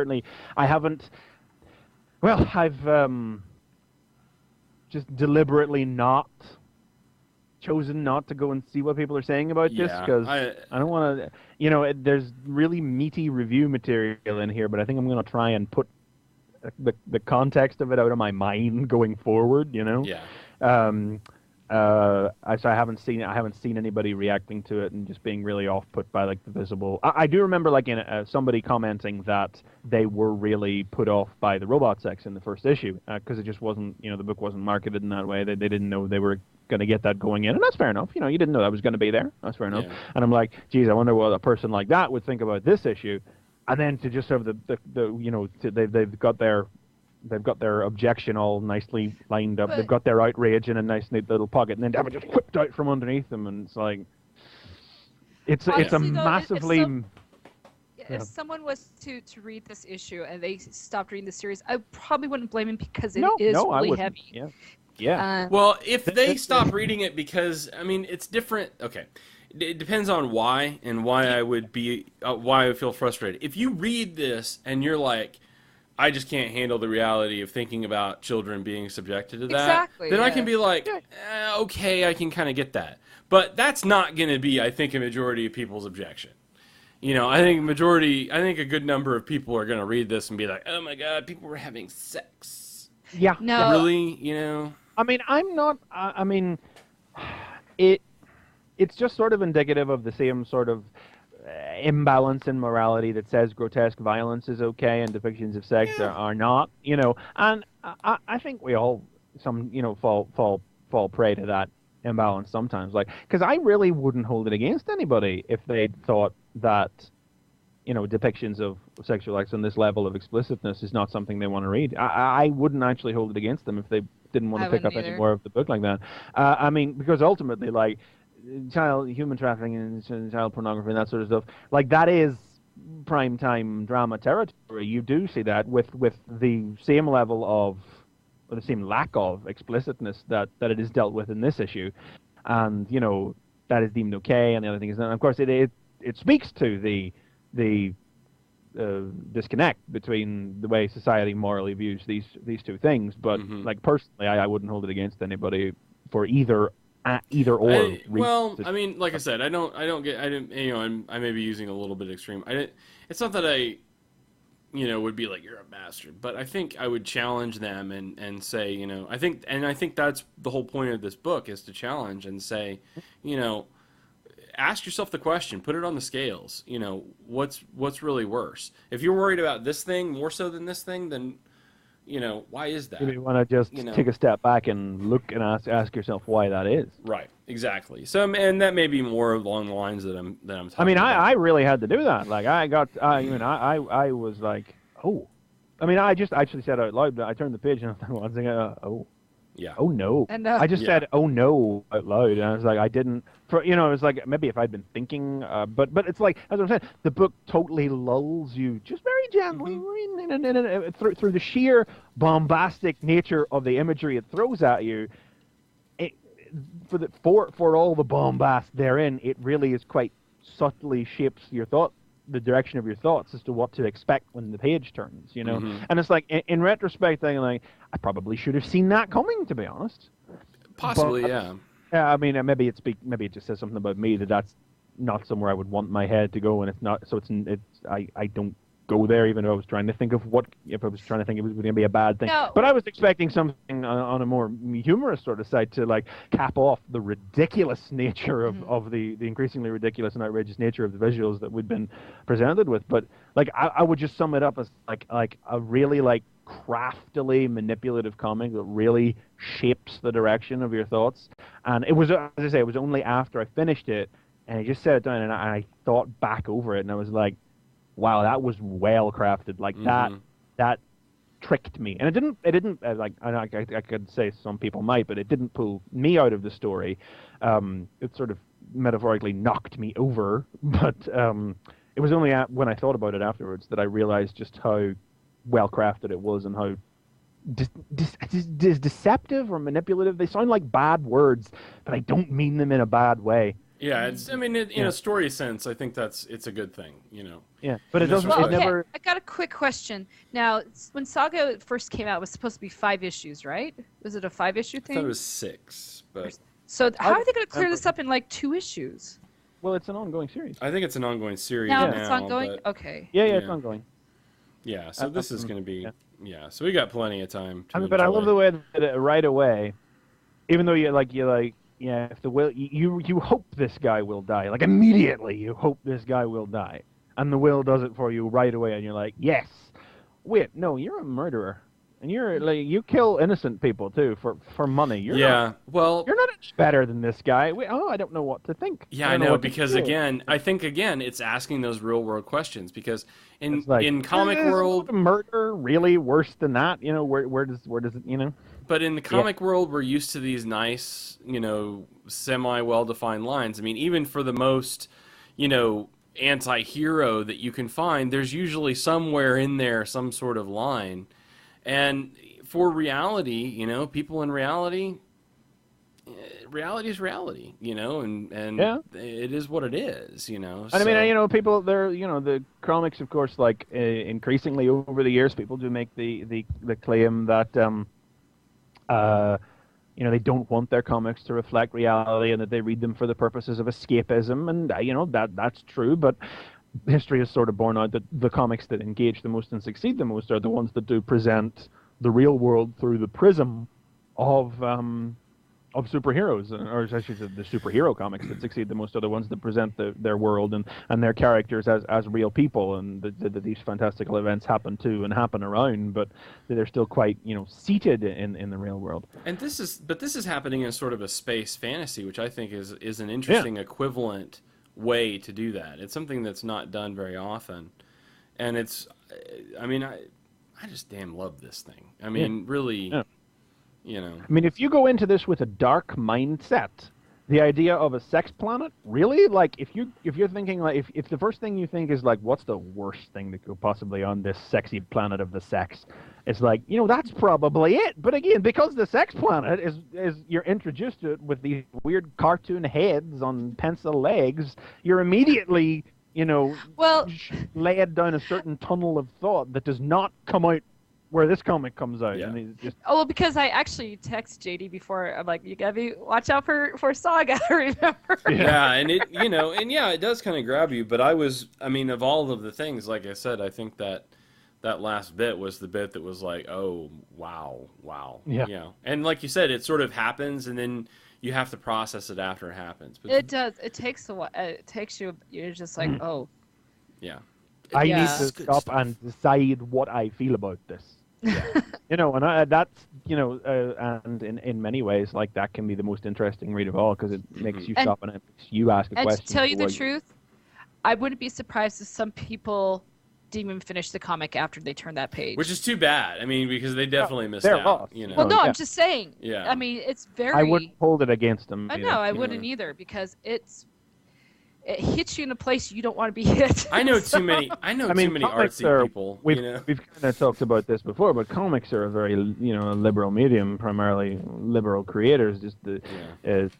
just deliberately not chosen not to go and see what people are saying about this, because I don't want to. There's really meaty review material in here, but I think I'm going to try and put the context of it out of my mind going forward. So I haven't seen anybody reacting to it and just being really off put by the visible. I do remember somebody commenting that they were really put off by the robot sex in the first issue, because it just wasn't, the book wasn't marketed in that way. They didn't know they were going to get that going in, and that's fair enough. You didn't know that was going to be there. That's fair enough. Yeah. And I'm like, geez, I wonder what a person like that would think about this issue, and then to just have they've got their objection all nicely lined up. They've got their outrage in a nice neat little pocket, and then have it just whipped out from underneath them, and it's like it's a massively. If someone was to read this issue and they stopped reading the series, I probably wouldn't blame him, because it is really heavy. Yeah. Well, if they stop reading it because, I mean, it's different. Okay. It depends on why and why I would feel frustrated. If you read this and you're like, I just can't handle the reality of thinking about children being subjected to that, then I can be like, okay, I can kind of get that. But that's not going to be, I think, a majority of people's objection. I think a good number of people are going to read this and be like, oh my God, people were having sex. Yeah. No. Really, I mean, I'm not, it's just sort of indicative of the same sort of imbalance in morality that says grotesque violence is okay and depictions of sex are not, and I think we all fall prey to that imbalanced sometimes. Like, because I really wouldn't hold it against anybody if they thought that, depictions of sexual acts on this level of explicitness is not something they want to read. I wouldn't actually hold it against them if they didn't want to pick up any more of the book like that. I mean, because ultimately, like, human trafficking and child pornography and that sort of stuff, like, that is prime time drama territory. You do see that with the same level of, or the same lack of explicitness that it is dealt with in this issue, and that is deemed okay. And the other thing is that, of course, it speaks to the disconnect between the way society morally views these two things. But like, personally, I wouldn't hold it against anybody for either or. Well, I mean, like I said, I may be using a little bit extreme. It's not that I would be like, you're a bastard, but I think I would challenge them and say, I think that's the whole point of this book, is to challenge and say, ask yourself the question, put it on the scales. What's really worse? If you're worried about this thing more so than this thing, then why is that? You want to just take a step back and look and ask yourself why that is. Right, exactly. So, and that may be more along the lines that I'm talking I mean, about. I really had to do that. Like, I was like, oh. I mean, I just actually said out loud, I turned the page and I was thinking, oh. Yeah. Oh no! And, I just said "oh no" out loud, and I was like, I didn't. It was like maybe if I'd been thinking, but it's like, as I'm saying, the book totally lulls you just very gently through the sheer bombastic nature of the imagery it throws at you. For all the bombast therein, it really is quite subtly shapes the direction of your thoughts as to what to expect when the page turns, And it's like, in retrospect, I'm like, I probably should have seen that coming, to be honest. Possibly, yeah. Yeah, I mean, maybe it just says something about me that's not somewhere I would want my head to go, and it's not. So I don't go there, even though I was trying to think of if I was trying to think it was going to be a bad thing. No. But I was expecting something on a more humorous sort of side to, like, cap off the ridiculous nature of the increasingly ridiculous and outrageous nature of the visuals that we'd been presented with. But, like, I would just sum it up as like a really, like, craftily manipulative comic that really shapes the direction of your thoughts. And it was, as I say, it was only after I finished it and I just set it down and I thought back over it and I was like, wow, that was well crafted. Like, that tricked me, and it didn't like, I could say some people might, but it didn't pull me out of the story. It sort of metaphorically knocked me over, but it was only when I thought about it afterwards that I realized just how well crafted it was and how deceptive or manipulative. They sound like bad words, but I don't mean them in a bad way. Yeah, in a story sense, I think it's a good thing, Yeah, but it doesn't. Well, okay, never. I got a quick question. Now, when Saga first came out, it was supposed to be 5 issues, right? Was it a 5-issue thing? I thought it was 6, but so how are they going to clear this up in like 2 issues? Well, it's an ongoing series. I think it's an ongoing series Now now. it's ongoing. But, Okay. Yeah, it's ongoing. Yeah, so this is going to be so we got plenty of time. But I love the way that right away, even though you're like. Yeah, if you hope this guy will die. Like, immediately you hope this guy will die. And the will does it for you right away and you're like, yes. Wait, no, you're a murderer. And you're like, you kill innocent people too for money. You're not better than this guy. I don't know what to think. Yeah, I know, because I think it's asking those real world questions, because in comic world, murder really worse than that, where does it, But in the comic world, we're used to these nice, semi-well-defined lines. I mean, even for the most, anti-hero that you can find, there's usually somewhere in there some sort of line. And for reality, people in reality is reality, and it is what it is, And I mean, people, the comics, of course, like, increasingly over the years, people do make the claim that, they don't want their comics to reflect reality and that they read them for the purposes of escapism. And, that's true, but history has sort of borne out that the comics that engage the most and succeed the most are the ones that do present the real world through the prism of of superheroes, or actually the superhero comics that succeed the most are the ones that present their world and their characters as real people, and these fantastical events happen to and happen around, but they're still quite seated in the real world. And this is happening in sort of a space fantasy, which I think is an interesting equivalent way to do that. It's something that's not done very often, and I just damn love this thing. I mean, really. Yeah. I mean, if you go into this with a dark mindset, the idea of a sex planet, really, like if you're thinking like if the first thing you think is like, what's the worst thing that could possibly on this sexy planet of the sex, it's like that's probably it. But again, because the sex planet is you're introduced to it with these weird cartoon heads on pencil legs, you're immediately led down a certain tunnel of thought that does not come out where this comic comes out. Yeah. And just... Oh, well, because I actually text JD before. I'm like, you gotta watch out for Saga. Remember? Yeah, and it does kind of grab you. But of all of the things, like I said, I think that last bit was the bit that was like, oh wow. Yeah. And like you said, it sort of happens, and then you have to process it after it happens. But it does. It takes a while. It takes you. You're just like, oh. Yeah. I need to stop and decide what I feel about this. Yeah. And in many ways, like that can be the most interesting read of all because it makes you stop and it makes you ask a question. And to tell you the truth, I wouldn't be surprised if some people didn't even finish the comic after they turned that page. Which is too bad. I mean, because they definitely missed out. Lost. Well, no, I'm just saying. Yeah. I mean, it's very. I wouldn't hold it against them. No, I wouldn't either because it hits you in a place you don't want to be hit. I know too many artsy people. We've kind of talked about this before, but comics are a very liberal medium, primarily liberal creators. Just the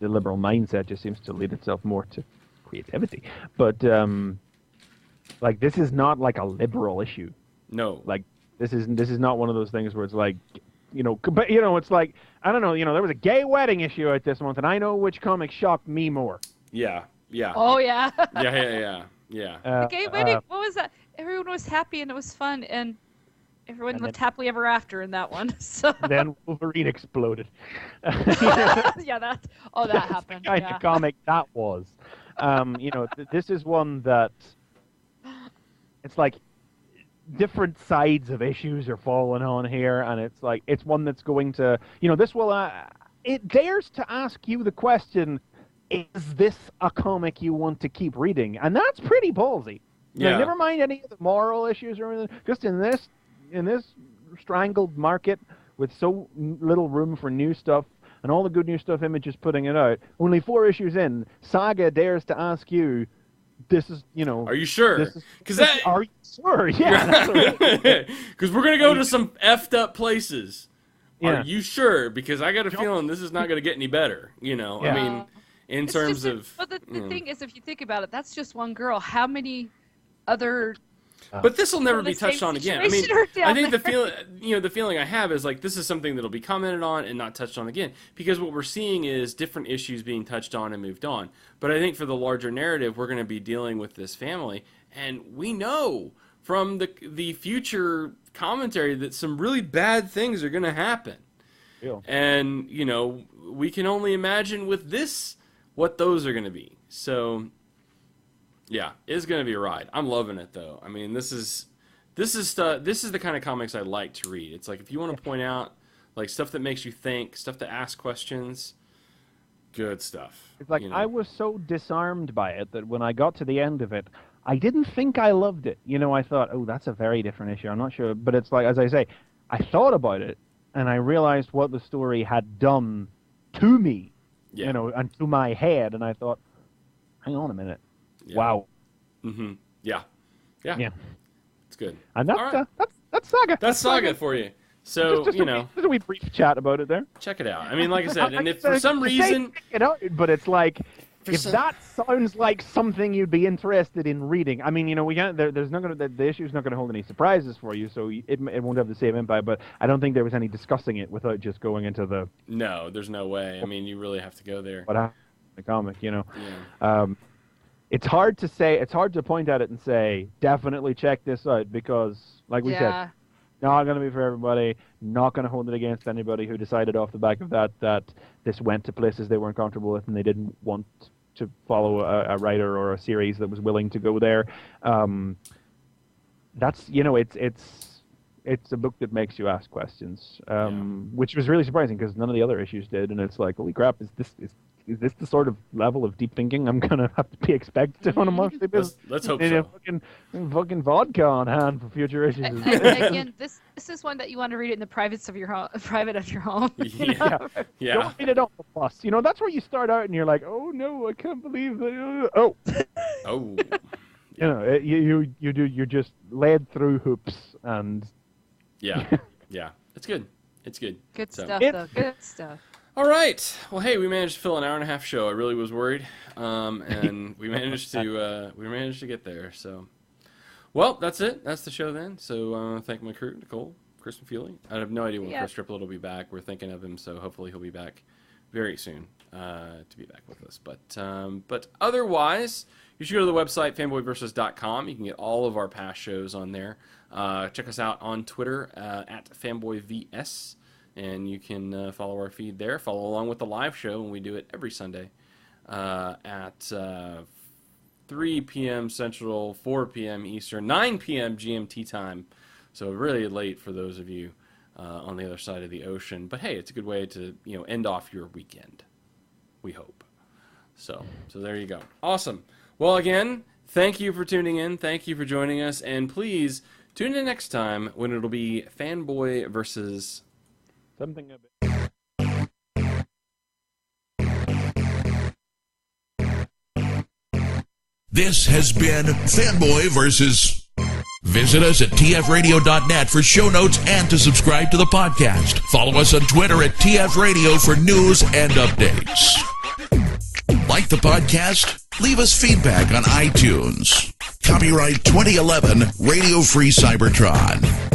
liberal mindset just seems to lead itself more to creativity. But like this is not like a liberal issue. No. Like this is not one of those things where it's like. But it's like I don't know. There was a gay wedding issue out this month, and I know which comic shocked me more. Yeah. Yeah. Oh yeah. Yeah. The gay wedding. What was that? Everyone was happy and it was fun, and everyone lived happily ever after in that one. So then Wolverine exploded. Yeah, that happened. The kind of comic that was. This is one that it's like different sides of issues are falling on here, and it's like it's one that's going to this will it dares to ask you the question. Is this a comic you want to keep reading? And that's pretty ballsy. Yeah. Never mind any of the moral issues or anything. Just in this strangled market with so little room for new stuff and all the good new stuff Image is putting it out. Only 4 issues in, Saga dares to ask you, this is, Are you sure? Are you sure? Yeah. Because we're going to go to some effed up places. Yeah. Are you sure? Because I got a feeling this is not going to get any better. Yeah. I mean... In terms of... But the thing is, if you think about it, that's just one girl. How many other... But this will never be touched on again. I mean, I think the feeling I have is like this is something that'll be commented on and not touched on again. Because what we're seeing is different issues being touched on and moved on. But I think for the larger narrative, we're going to be dealing with this family. And we know from the future commentary that some really bad things are going to happen. Yeah. And, we can only imagine with this... what those are going to be. So, yeah, it's going to be a ride. I'm loving it, though. I mean, this is the kind of comics I like to read. It's like if you want to point out like stuff that makes you think, stuff that asks questions, good stuff. It's like I was so disarmed by it that when I got to the end of it, I didn't think I loved it. I thought, oh, that's a very different issue. I'm not sure, but it's like as I say, I thought about it and I realized what the story had done to me. Yeah. And to my head, and I thought, hang on a minute. Yeah. Wow. Mm-hmm. Yeah. It's good. And that's right. that's Saga. That's Saga for you. So, just a wee brief chat about it there. Check it out. I mean, like I said, and if for some reason... Check it out, but it's like, that sounds like something you'd be interested in reading. I mean, we can't, there's not going to, the issue's not going to hold any surprises for you, so it won't have the same impact, but I don't think there was any discussing it without just going into the... No, there's no way. I mean, you really have to go there. What happened in the comic, Yeah. It's hard to say, it's hard to point at it and say, definitely check this out, because, like we said, Not going to be for everybody. Not going to hold it against anybody who decided off the back of that this went to places they weren't comfortable with and they didn't want to follow a writer or a series that was willing to go there. That's it's a book that makes you ask questions, which was really surprising because none of the other issues did. And it's like, holy crap, is this the sort of level of deep thinking I'm gonna have to be expected on a monthly basis? Let's hope so. Fucking vodka on hand for future issues. Again, this is one that you want to read it in the privates of your home, private of your home. Yeah. Don't read it on the bus. That's where you start out and you're like, oh no, I can't believe that. Oh. You're just led through hoops and. Yeah. It's good. Good So. stuff, though. Good stuff. All right. Well, hey, we managed to fill an hour and a half show. I really was worried, and we managed to get there. So, well, that's it. That's the show then. So, thank my crew, Nicole, Chris McFeely. I have no idea when Chris Triplett will be back. We're thinking of him, so hopefully he'll be back very soon to be back with us. But otherwise, you should go to the website fanboyversus.com. You can get all of our past shows on there. Check us out on Twitter at fanboyvs. And you can follow our feed there. Follow along with the live show when we do it every Sunday at 3 p.m. Central, 4 p.m. Eastern, 9 p.m. GMT time. So really late for those of you on the other side of the ocean. But hey, it's a good way to end off your weekend. We hope. So there you go. Awesome. Well, again, thank you for tuning in. Thank you for joining us. And please tune in next time when it'll be Fanboy Versus... something a bit. This has been Fanboy Versus. Visit us at tfradio.net for show notes and to subscribe to the podcast. Follow us on Twitter at tfradio for news and updates. Like the podcast? Leave us feedback on iTunes. Copyright 2011 Radio Free Cybertron.